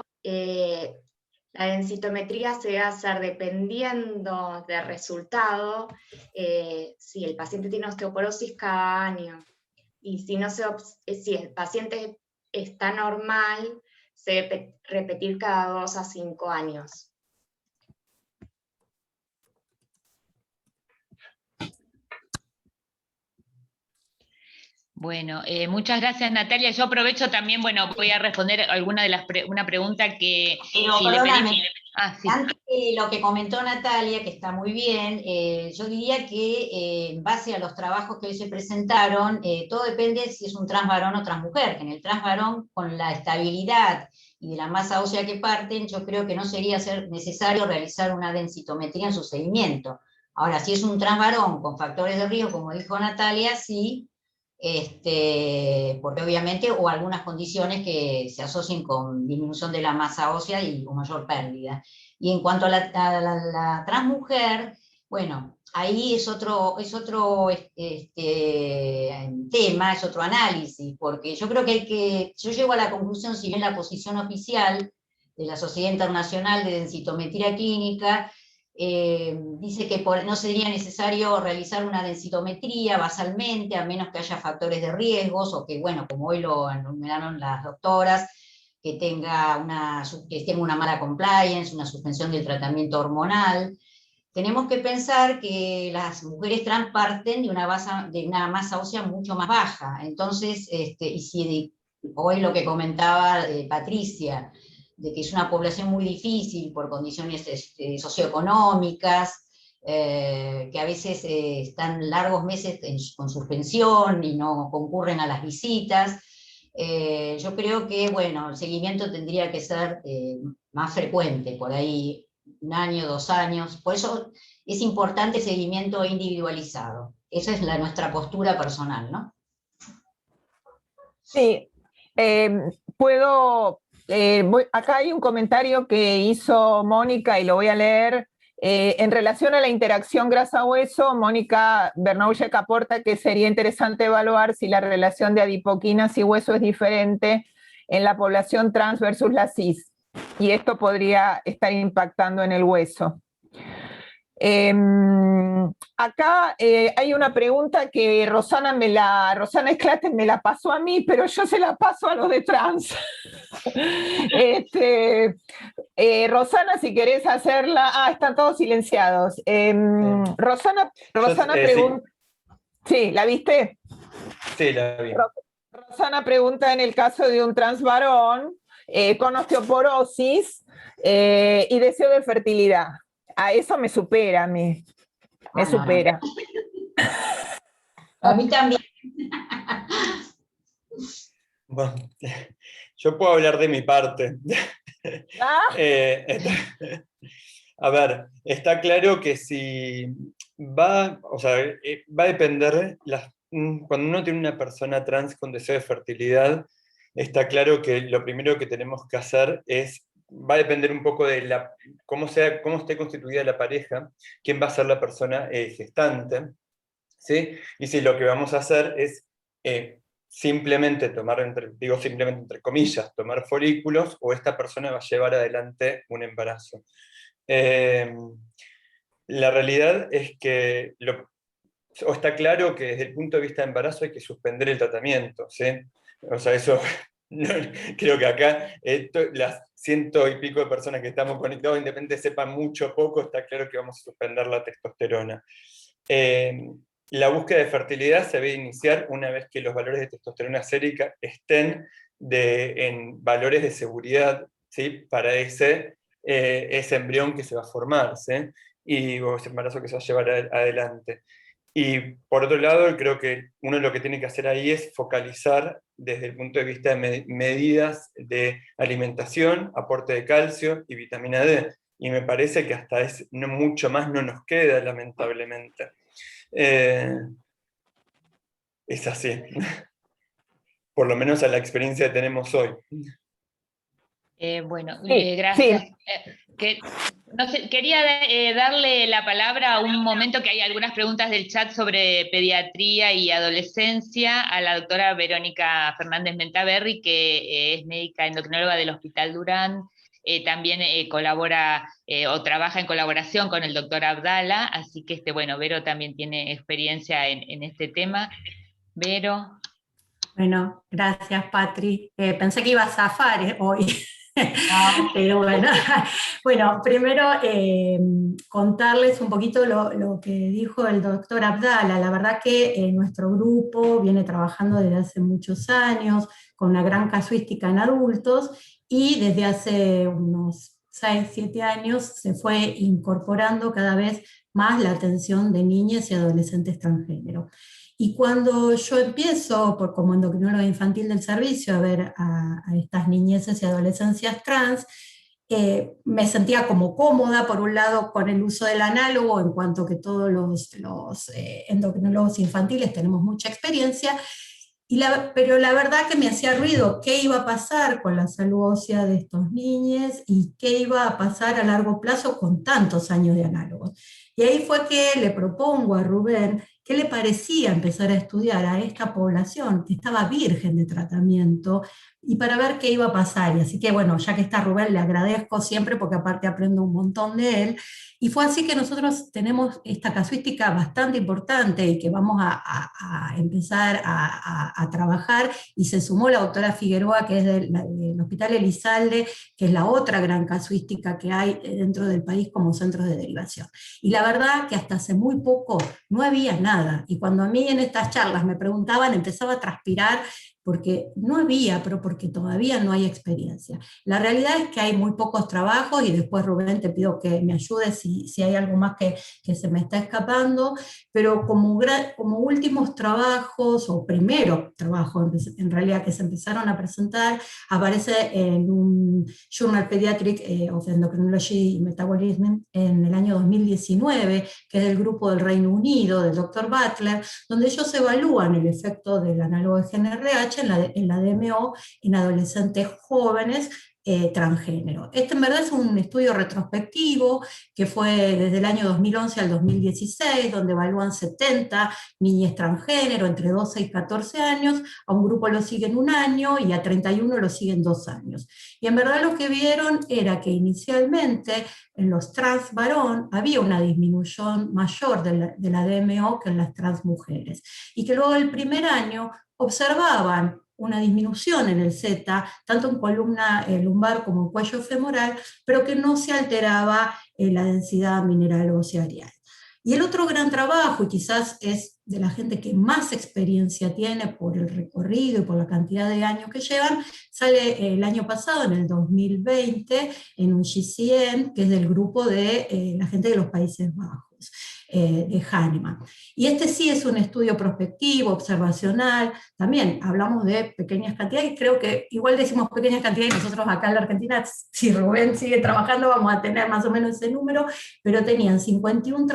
la densitometría se debe hacer dependiendo del resultado, si el paciente tiene osteoporosis cada año, y si el paciente está normal, se debe repetir cada 2 a 5 años. Bueno, muchas gracias, Natalia. Yo aprovecho también, bueno, voy a responder alguna de una pregunta que... Pero si perdóname, sí. antes de lo que comentó Natalia, que está muy bien, yo diría que en base a los trabajos que hoy se presentaron, todo depende si es un trans varón o trans mujer, que en el trans varón, con la estabilidad y de la masa ósea que parten, yo creo que no sería necesario realizar una densitometría en su seguimiento. Ahora, si es un trans varón con factores de riesgo, como dijo Natalia, sí, porque obviamente, o algunas condiciones que se asocien con disminución de la masa ósea y mayor pérdida. Y en cuanto a la transmujer, bueno, ahí es otro tema, es otro análisis, porque yo creo que yo llego a la conclusión, si bien la posición oficial de la Sociedad Internacional de Densitometría Clínica dice que no sería necesario realizar una densitometría basalmente, a menos que haya factores de riesgos, o que, bueno, como hoy lo enumeraron las doctoras, que tenga una mala compliance, una suspensión del tratamiento hormonal. Tenemos que pensar que las mujeres trans parten de una masa ósea mucho más baja. Entonces, y si hoy lo que comentaba Patricia, de que es una población muy difícil por condiciones socioeconómicas, que a veces están largos meses con suspensión y no concurren a las visitas. Yo creo que, bueno, el seguimiento tendría que ser más frecuente, por ahí 1 año, 2 años. Por eso es importante el seguimiento individualizado. Esa es nuestra postura personal, ¿no? Sí, acá hay un comentario que hizo Mónica y lo voy a leer. En relación a la interacción grasa-hueso, Mónica Bernoulli aporta que sería interesante evaluar si la relación de adipoquinas y hueso es diferente en la población trans versus la cis, y esto podría estar impactando en el hueso. Acá hay una pregunta que Rosana Esclaten me la pasó a mí, pero yo se la paso a los de trans. Rosana, si querés hacerla... están todos silenciados. Rosana pregunta... Sí, ¿la viste? Sí, la vi. Rosana pregunta en el caso de un trans varón con osteoporosis y deseo de fertilidad. A eso me supera a mí. Me supera. A mí también. Bueno, yo puedo hablar de mi parte. A ver, está claro que si va a depender, cuando uno tiene una persona trans con deseo de fertilidad, está claro que lo primero que tenemos que hacer va a depender un poco de cómo esté constituida la pareja, quién va a ser la persona gestante, ¿sí? Y si lo que vamos a hacer es simplemente simplemente entre comillas, tomar folículos, o esta persona va a llevar adelante un embarazo. La realidad es que está claro que desde el punto de vista de embarazo hay que suspender el tratamiento, ¿sí? O sea, eso No, creo que acá las 100 y pico de personas que estamos conectados, independientemente sepan mucho o poco, está claro que vamos a suspender la testosterona. La búsqueda de fertilidad se debe iniciar una vez que los valores de testosterona sérica estén en valores de seguridad, ¿sí? Para ese embrión que se va a formar, ¿sí? O ese embarazo que se va a llevar adelante. Y por otro lado, creo que uno lo que tiene que hacer ahí es focalizar desde el punto de vista de medidas de alimentación, aporte de calcio y vitamina D. Y me parece que hasta mucho más no nos queda, lamentablemente. Es así. Por lo menos a la experiencia que tenemos hoy. Bueno, Sí, gracias. sí. No sé, quería darle la palabra a un momento que hay algunas preguntas del chat sobre pediatría y adolescencia a la doctora Verónica Fernández Mentaberri, que es médica endocrinóloga del Hospital Durán. También colabora o trabaja en colaboración con el doctor Abdala, así que bueno, Vero también tiene experiencia en este tema. Vero. Bueno, gracias, Patri. Pensé que iba a zafar hoy. Pero bueno, primero contarles un poquito lo que dijo el doctor Abdala. La verdad que nuestro grupo viene trabajando desde hace muchos años con una gran casuística en adultos y desde hace unos 6, 7 años se fue incorporando cada vez más la atención de niñas y adolescentes transgénero. Y cuando yo empiezo, como endocrinóloga infantil del servicio, a ver a estas niñeces y adolescencias trans, me sentía como cómoda, por un lado, con el uso del análogo, en cuanto que todos los endocrinólogos infantiles tenemos mucha experiencia, pero la verdad que me hacía ruido qué iba a pasar con la salud ósea de estos niños y qué iba a pasar a largo plazo con tantos años de análogos. Y ahí fue que le propongo a Rubén qué le parecía empezar a estudiar a esta población que estaba virgen de tratamiento y para ver qué iba a pasar. Y así que bueno, ya que está Rubén, le agradezco siempre porque aparte aprendo un montón de él. Y fue así que nosotros tenemos esta casuística bastante importante y que vamos a empezar a trabajar, y se sumó la doctora Figueroa, que es del Hospital Elizalde, que es la otra gran casuística que hay dentro del país como centros de derivación. Y la verdad que hasta hace muy poco no había nada, y cuando a mí en estas charlas me preguntaban, empezaba a transpirar, porque no había, pero porque todavía no hay experiencia. La realidad es que hay muy pocos trabajos, y después Rubén te pido que me ayudes si hay algo más que se me está escapando, pero como últimos trabajos, o primeros trabajos en realidad que se empezaron a presentar, aparece en un Journal Pediatric of Endocrinology and Metabolism en el año 2019, que es del grupo del Reino Unido, del Dr. Butler, donde ellos evalúan el efecto del análogo de GnRH en la DMO en adolescentes jóvenes transgénero. Este en verdad es un estudio retrospectivo que fue desde el año 2011 al 2016, donde evalúan 70 niñas transgénero entre 12 y 14 años, a un grupo lo siguen 1 año y a 31 lo siguen 2 años. Y en verdad lo que vieron era que inicialmente en los trans varón había una disminución mayor de la DMO que en las trans mujeres, y que luego el primer año observaban una disminución en el Z, tanto en columna lumbar como en cuello femoral, pero que no se alteraba la densidad mineral ósea areal. Y el otro gran trabajo, y quizás es de la gente que más experiencia tiene por el recorrido y por la cantidad de años que llevan, sale el año pasado, en el 2020, en un GCN, que es del grupo de la gente de los Países Bajos, de Hahnemann. Y este sí es un estudio prospectivo, observacional, también hablamos de pequeñas cantidades, creo que igual decimos pequeñas cantidades, nosotros acá en la Argentina, si Rubén sigue trabajando, vamos a tener más o menos ese número, pero tenían 51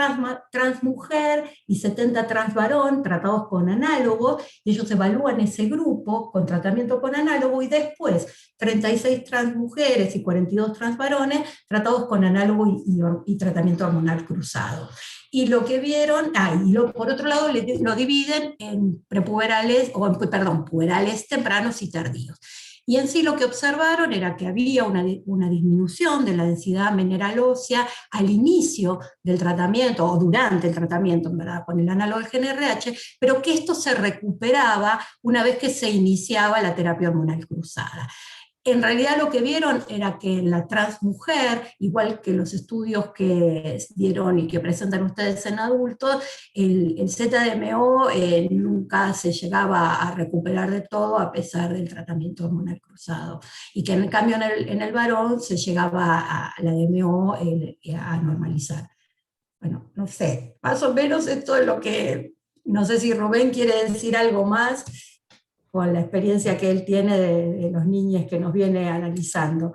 trans mujer y 70 trans varón tratados con análogo, y ellos evalúan ese grupo con tratamiento con análogo, y después 36 trans mujeres y 42 trans varones tratados con análogo y tratamiento hormonal cruzado. Y lo que vieron, por otro lado lo dividen en puberales tempranos y tardíos. Y en sí lo que observaron era que había una disminución de la densidad mineral ósea al inicio del tratamiento, o durante el tratamiento, en verdad, con el análogo del GnRH, pero que esto se recuperaba una vez que se iniciaba la terapia hormonal cruzada. En realidad lo que vieron era que en la transmujer, igual que los estudios que dieron y que presentan ustedes en adultos, el ZDMO nunca se llegaba a recuperar de todo a pesar del tratamiento hormonal cruzado. Y que en cambio en el varón se llegaba a la DMO a normalizar. Bueno, no sé, más o menos esto es lo que, no sé si Rubén quiere decir algo más, con la experiencia que él tiene de los niños que nos viene analizando.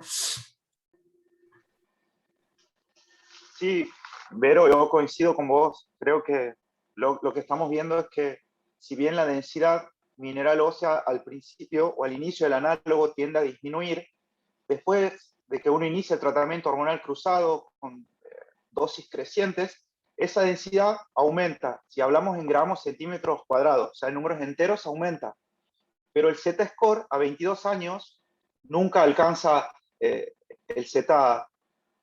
Sí, Vero, yo coincido con vos. Creo que lo que estamos viendo es que si bien la densidad mineral ósea al principio o al inicio del análogo tiende a disminuir, después de que uno inicia el tratamiento hormonal cruzado con dosis crecientes, esa densidad aumenta. Si hablamos en gramos centímetros cuadrados, o sea, en números enteros aumenta. Pero el Z-score a 22 años nunca alcanza el Z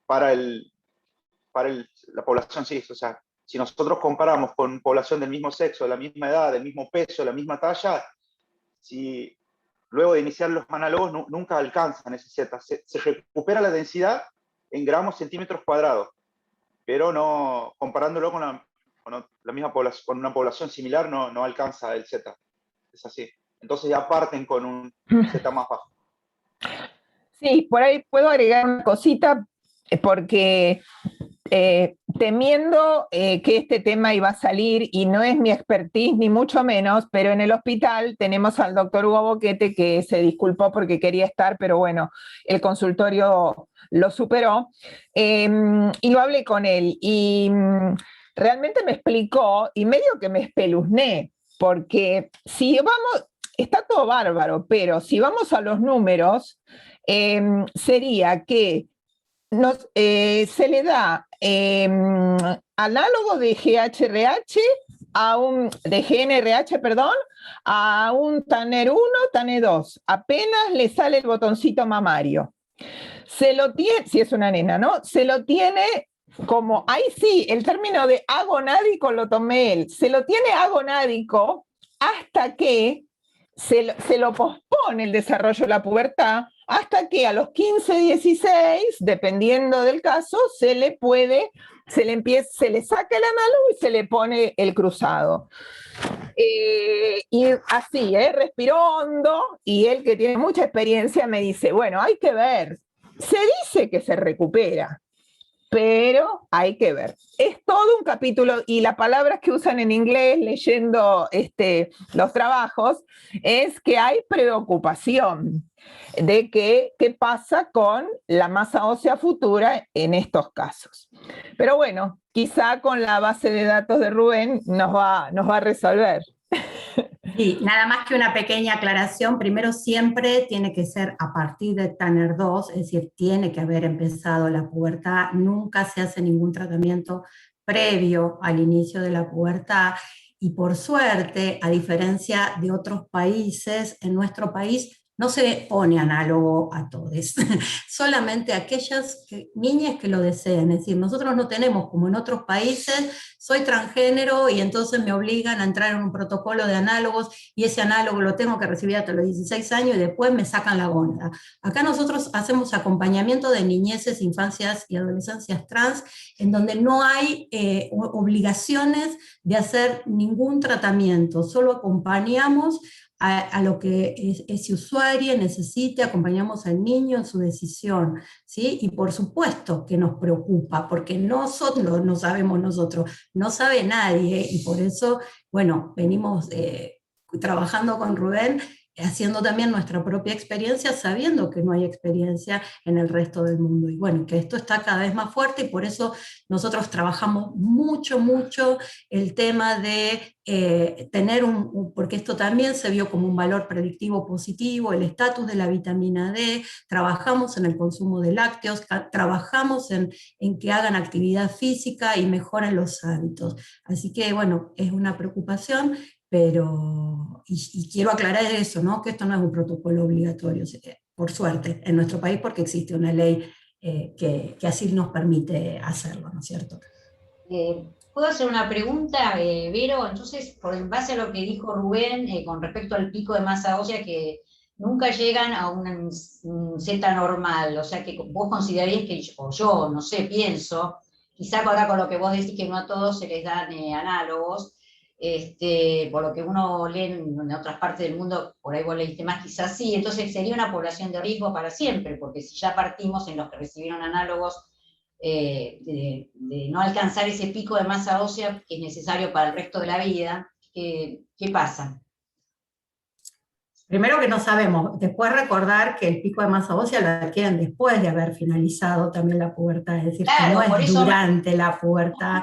para la población cis. O sea, si nosotros comparamos con población del mismo sexo, de la misma edad, del mismo peso, de la misma talla, si luego de iniciar los análogos nunca alcanzan ese Z. Se recupera la densidad en gramos centímetros cuadrados, pero no, comparándolo con la misma población, con una población similar no alcanza el Z. Es así. Entonces ya parten con un Z más bajo. Sí, por ahí puedo agregar una cosita, porque temiendo que este tema iba a salir, y no es mi expertise ni mucho menos, pero en el hospital tenemos al doctor Hugo Boquete, que se disculpó porque quería estar, pero bueno, el consultorio lo superó, y lo hablé con él, y realmente me explicó, y medio que me espeluzné, porque si vamos, está todo bárbaro, pero si vamos a los números, sería que se le da análogo de GHRH de GnRH, perdón, a un TANER 1, TANER 2. Apenas le sale el botoncito mamario. Se lo tiene, si es una nena, ¿no? Se lo tiene como, ahí sí, el término de agonádico lo tomé él. Se lo tiene agonádico hasta que se lo pospone el desarrollo de la pubertad, hasta que a los 15, 16, dependiendo del caso, se le saca el análogo y se le pone el cruzado. Y así, respiró hondo, y él, que tiene mucha experiencia, me dice, bueno, hay que ver, se dice que se recupera, pero hay que ver. Es todo un capítulo, y las palabras que usan en inglés leyendo los trabajos es que hay preocupación de qué pasa con la masa ósea futura en estos casos. Pero bueno, quizá con la base de datos de Rubén nos va a resolver. Sí, nada más que una pequeña aclaración. Primero, siempre tiene que ser a partir de TANER 2, es decir, tiene que haber empezado la pubertad. Nunca se hace ningún tratamiento previo al inicio de la pubertad. Y por suerte, a diferencia de otros países, en nuestro país no se pone análogo a todos, solamente a aquellas niñas que lo deseen. Es decir, nosotros no tenemos, como en otros países, soy transgénero y entonces me obligan a entrar en un protocolo de análogos, y ese análogo lo tengo que recibir hasta los 16 años y después me sacan la gónada. Acá nosotros hacemos acompañamiento de niñeces, infancias y adolescencias trans, en donde no hay obligaciones de hacer ningún tratamiento, solo acompañamos a lo que ese usuario necesite, acompañamos al niño en su decisión, ¿sí? Y por supuesto que nos preocupa, porque nosotros no sabemos nosotros, no sabe nadie, y por eso, bueno, venimos trabajando con Rubén, haciendo también nuestra propia experiencia, sabiendo que no hay experiencia en el resto del mundo. Y bueno, que esto está cada vez más fuerte, y por eso nosotros trabajamos mucho el tema de tener porque esto también se vio como un valor predictivo positivo, el estatus de la vitamina D, trabajamos en el consumo de lácteos, trabajamos en que hagan actividad física y mejoren los hábitos. Así que bueno, es una preocupación pero, y quiero aclarar eso, ¿no? Que esto no es un protocolo obligatorio, por suerte, en nuestro país, porque existe una ley que así nos permite hacerlo, ¿no es cierto? ¿Puedo hacer una pregunta, Vero? Entonces, en base a lo que dijo Rubén con respecto al pico de masa ósea, que nunca llegan a un Z normal, o sea que vos considerarías que, o yo, no sé, pienso, quizá ahora con lo que vos decís que no a todos se les dan análogos, por lo que uno lee en otras partes del mundo, por ahí vos leíste más, quizás sí, entonces sería una población de riesgo para siempre, porque si ya partimos en los que recibieron análogos, de no alcanzar ese pico de masa ósea que es necesario para el resto de la vida, ¿qué pasa? Primero que no sabemos, después recordar que el pico de masa ósea lo adquieren después de haber finalizado también la pubertad, es decir, claro, que no es eso, durante la pubertad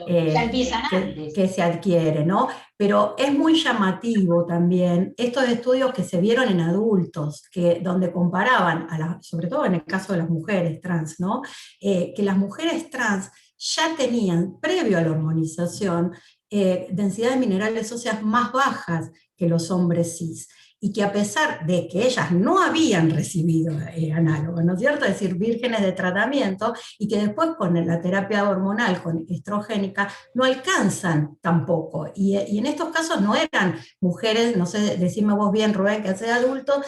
que se adquiere, ¿no? Pero es muy llamativo también estos estudios que se vieron en adultos, donde comparaban, sobre todo en el caso de las mujeres trans, ¿no? Que las mujeres trans ya tenían, previo a la hormonización, densidades minerales óseas más bajas que los hombres cis, y que a pesar de que ellas no habían recibido análogos, ¿no es cierto? Es decir, vírgenes de tratamiento, y que después con la terapia hormonal, con estrogénica, no alcanzan tampoco. Y en estos casos no eran mujeres, no sé, decime vos bien, Rubén, que hace adulto,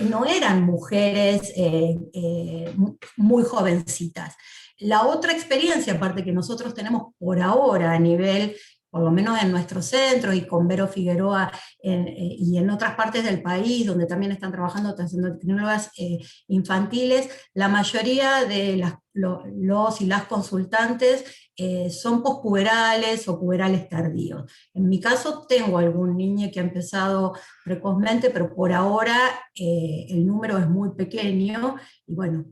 no eran mujeres muy jovencitas. La otra experiencia, aparte que nosotros tenemos por ahora a nivel, por lo menos en nuestro centro y con Vero Figueroa y en otras partes del país donde también están trabajando endocrinólogas infantiles, la mayoría de los y las consultantes son pospuberales o puberales tardíos. En mi caso tengo algún niño que ha empezado precozmente, pero por ahora el número es muy pequeño y bueno,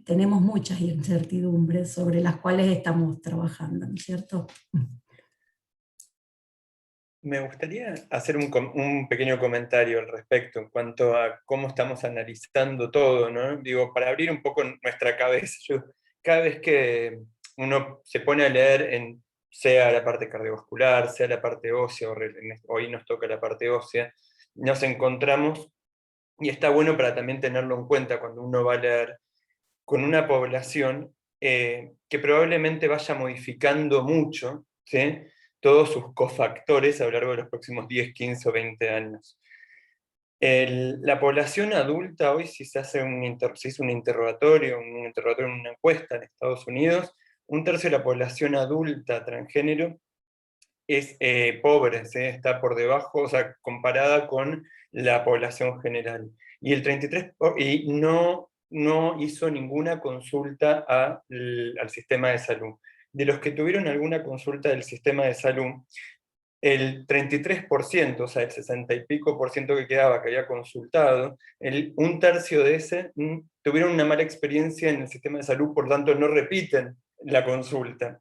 tenemos muchas incertidumbres sobre las cuales estamos trabajando, ¿no es cierto? Me gustaría hacer un pequeño comentario al respecto en cuanto a cómo estamos analizando todo, ¿no? Digo, para abrir un poco nuestra cabeza. Cada vez que uno se pone a leer, sea la parte cardiovascular, sea la parte ósea, hoy nos toca la parte ósea, nos encontramos, y está bueno para también tenerlo en cuenta cuando uno va a leer, con una población que probablemente vaya modificando mucho, ¿sí?, todos sus cofactores a lo largo de los próximos 10, 15 o 20 años. La población adulta hoy, si se hizo un interrogatorio, una encuesta en Estados Unidos, 1/3 de la población adulta transgénero es pobre, ¿sí?, está por debajo, o sea, comparada con la población general. Y el 33% y no hizo ninguna consulta al sistema de salud. De los que tuvieron alguna consulta del sistema de salud, el 33%, o sea, el 60 y pico % que quedaba, que había consultado, 1/3 de ese tuvieron una mala experiencia en el sistema de salud, por tanto no repiten la consulta.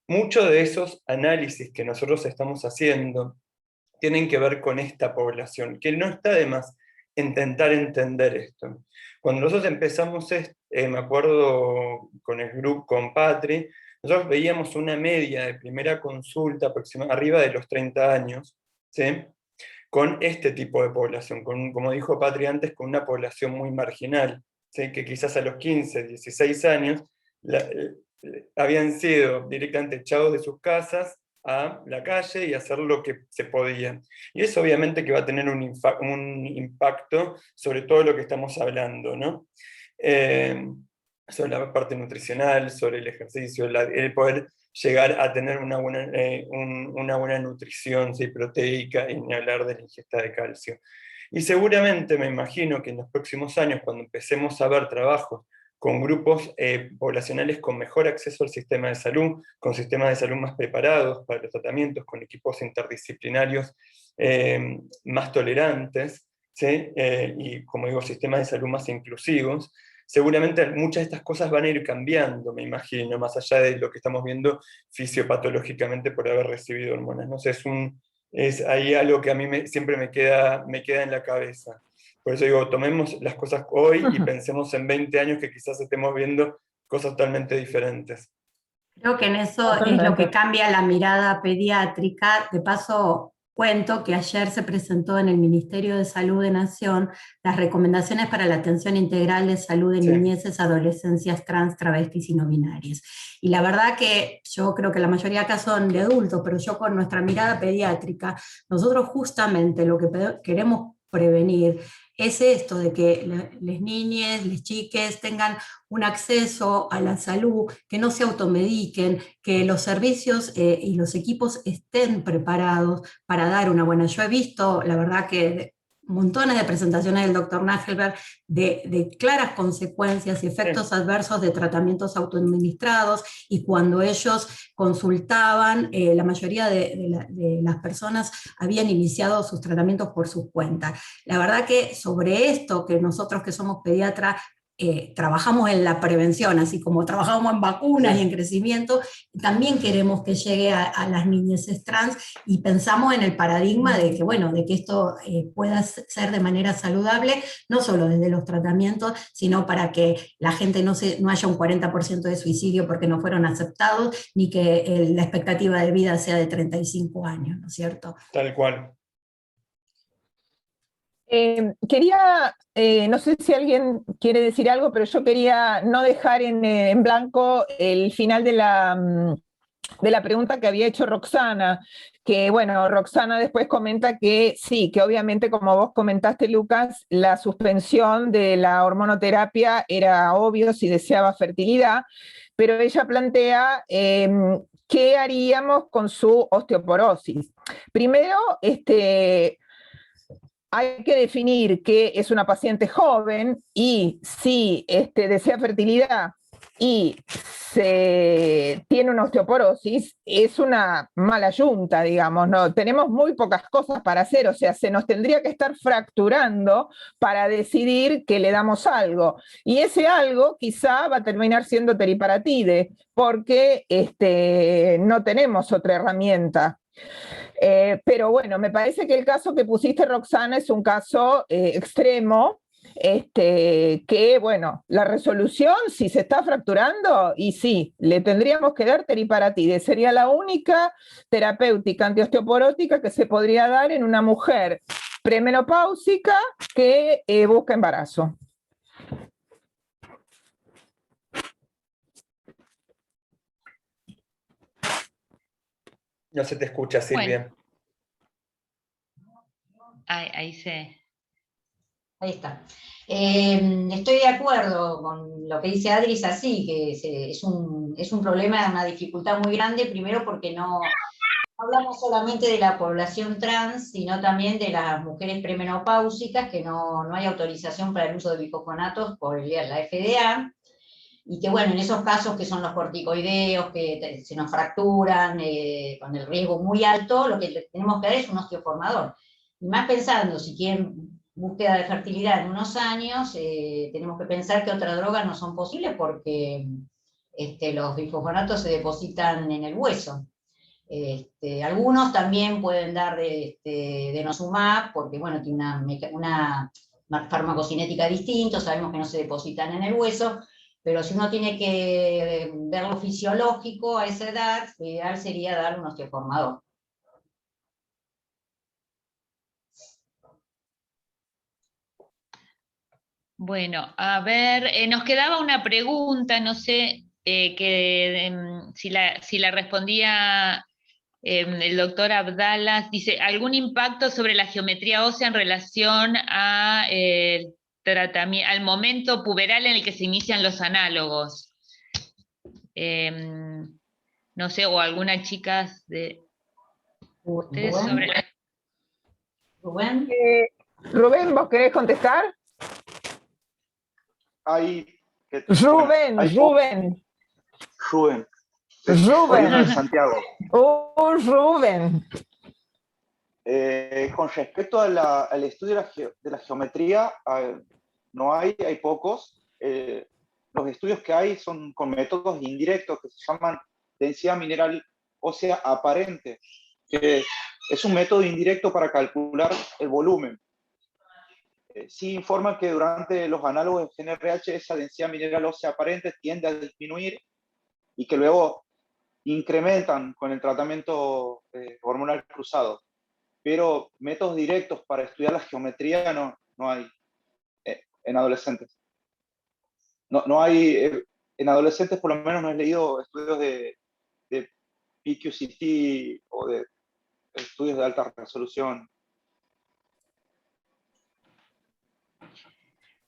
Muchos de esos análisis que nosotros estamos haciendo tienen que ver con esta población, que no está de más intentar entender esto. Cuando nosotros empezamos, me acuerdo con el grupo, con Patri, nosotros veíamos una media de primera consulta aproximadamente arriba de los 30 años, ¿sí?, con este tipo de población, como dijo Patri antes, con una población muy marginal, ¿sí?, que quizás a los 15, 16 años habían sido directamente echados de sus casas a la calle y hacer lo que se podía. Y eso obviamente que va a tener un impacto sobre todo lo que estamos hablando, ¿no? Sobre la parte nutricional, sobre el ejercicio, el poder llegar a tener una buena nutrición, ¿sí?, proteica, y ni hablar de la ingesta de calcio. Y seguramente, me imagino que en los próximos años, cuando empecemos a ver trabajos con grupos poblacionales con mejor acceso al sistema de salud, con sistemas de salud más preparados para los tratamientos, con equipos interdisciplinarios más tolerantes, ¿sí?, y como digo, sistemas de salud más inclusivos, seguramente muchas de estas cosas van a ir cambiando, me imagino, más allá de lo que estamos viendo fisiopatológicamente por haber recibido hormonas. No sé, es ahí algo que a mí siempre me queda en la cabeza. Por eso digo, tomemos las cosas hoy y pensemos en 20 años que quizás estemos viendo cosas totalmente diferentes. Creo que en eso es lo que cambia la mirada pediátrica. De paso, cuento que ayer se presentó en el Ministerio de Salud de Nación las recomendaciones para la atención integral de salud de niñeces, adolescencias trans, travestis y no binarias. Y la verdad que yo creo que la mayoría acá son de adultos, pero yo con nuestra mirada pediátrica, nosotros justamente lo que queremos prevenir es esto de que las niñas, las chiques tengan un acceso a la salud, que no se automediquen, que los servicios y los equipos estén preparados para dar una buena. Yo he visto, la verdad que montones de presentaciones del doctor Nagelberg de claras consecuencias y efectos adversos de tratamientos autoadministrados, y cuando ellos consultaban, la mayoría de las personas habían iniciado sus tratamientos por sus cuentas. La verdad que sobre esto, que nosotros que somos pediatras, trabajamos en la prevención, así como trabajamos en vacunas y en crecimiento, también queremos que llegue a las niñeces trans, y pensamos en el paradigma de que, bueno, de que esto pueda ser de manera saludable, no solo desde los tratamientos, sino para que la gente no haya un 40% de suicidio porque no fueron aceptados, ni que la expectativa de vida sea de 35 años, ¿no es cierto? Tal cual. Quería, no sé si alguien quiere decir algo, pero yo quería no dejar en blanco el final de la pregunta que había hecho Roxana, que bueno, Roxana después comenta que sí, que obviamente como vos comentaste, Lucas, la suspensión de la hormonoterapia era obvio si deseaba fertilidad, pero ella plantea qué haríamos con su osteoporosis. Primero, hay que definir que es una paciente joven y si desea fertilidad y tiene una osteoporosis, es una mala yunta, digamos, ¿no? Tenemos muy pocas cosas para hacer, o sea, se nos tendría que estar fracturando para decidir que le damos algo. Y ese algo quizá va a terminar siendo teriparatide, porque no tenemos otra herramienta. Pero bueno, me parece que el caso que pusiste, Roxana, es un caso extremo, que bueno, la resolución, si se está fracturando, y sí, le tendríamos que dar teriparatide, sería la única terapéutica antiosteoporótica que se podría dar en una mujer premenopáusica que busca embarazo. No se te escucha, Silvia. Bueno. Ahí está. Estoy de acuerdo con lo que dice Adri, es así, que es un problema, una dificultad muy grande, primero porque no hablamos solamente de la población trans, sino también de las mujeres premenopáusicas, que no hay autorización para el uso de bifosfonatos por la FDA, y que bueno, en esos casos que son los corticoideos, que se nos fracturan, con el riesgo muy alto, lo que tenemos que dar es un osteoformador. Y más pensando, si quieren búsqueda de fertilidad en unos años, tenemos que pensar que otras drogas no son posibles porque los bifosfonatos se depositan en el hueso. Algunos también pueden dar denosumab, porque bueno, tiene una farmacocinética distinta, sabemos que no se depositan en el hueso, pero si uno tiene que ver lo fisiológico a esa edad, lo ideal sería dar un osteoformador. Bueno, a ver, nos quedaba una pregunta, no sé si la respondía el doctor Abdalas. Dice, ¿algún impacto sobre la geometría ósea en relación al momento puberal en el que se inician los análogos? No sé, o algunas chicas de ustedes sobre la... Rubén. Rubén, ¿vos querés contestar? Rubén. De Santiago. Rubén. Con respecto al estudio de la geometría, no hay pocos. Los estudios que hay son con métodos indirectos que se llaman densidad mineral ósea aparente, que es un método indirecto para calcular el volumen. Sí informan que durante los análogos de GNRH esa densidad mineral ósea aparente tiende a disminuir y que luego incrementan con el tratamiento hormonal cruzado, pero métodos directos para estudiar la geometría no hay en adolescentes. No hay, en adolescentes por lo menos no he leído estudios de PQCT o de estudios de alta resolución.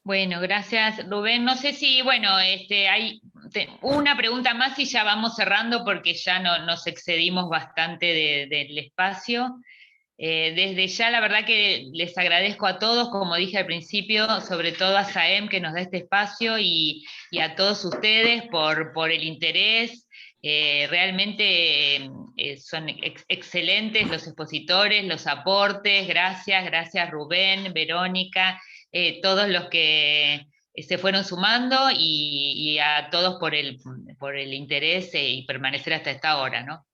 Bueno, gracias Rubén. No sé si, bueno, hay una pregunta más y ya vamos cerrando porque ya nos excedimos bastante del espacio. Desde ya, la verdad que les agradezco a todos, como dije al principio, sobre todo a Saem que nos da este espacio y a todos ustedes por el interés. Realmente son excelentes los expositores, los aportes. Gracias Rubén, Verónica, todos los que se fueron sumando y a todos por el interés y permanecer hasta esta hora, ¿no?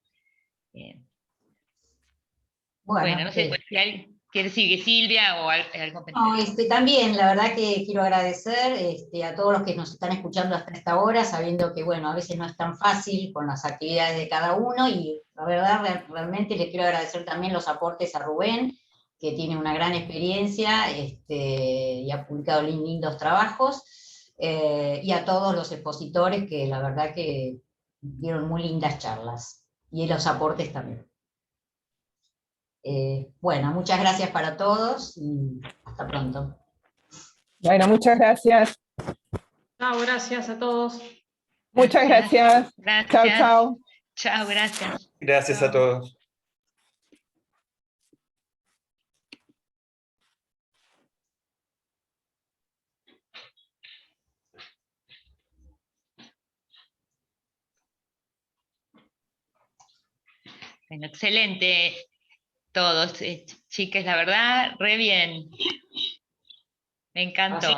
Bueno, no sé si alguien quiere decir Silvia o algo. No, también, la verdad que quiero agradecer a todos los que nos están escuchando hasta esta hora, sabiendo que, bueno, a veces no es tan fácil con las actividades de cada uno, y la verdad, realmente les quiero agradecer también los aportes a Rubén, que tiene una gran experiencia y ha publicado lindos trabajos, y a todos los expositores que la verdad que dieron muy lindas charlas, y los aportes también. Bueno, muchas gracias para todos y hasta pronto. Bueno, muchas gracias. Chao, gracias a todos. Muchas gracias. Gracias. Chao, chao. Chao, gracias. Gracias a todos. Bueno, excelente todos, chicas, la verdad, re bien. Me encantó.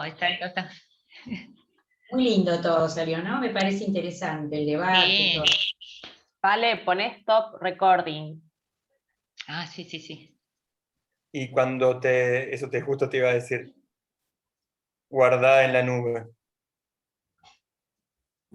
Muy lindo todo salió, ¿no? Me parece interesante el debate. Sí. Todo. Vale, pon stop recording. Ah, sí. Y cuando justo te iba a decir, guardá en la nube.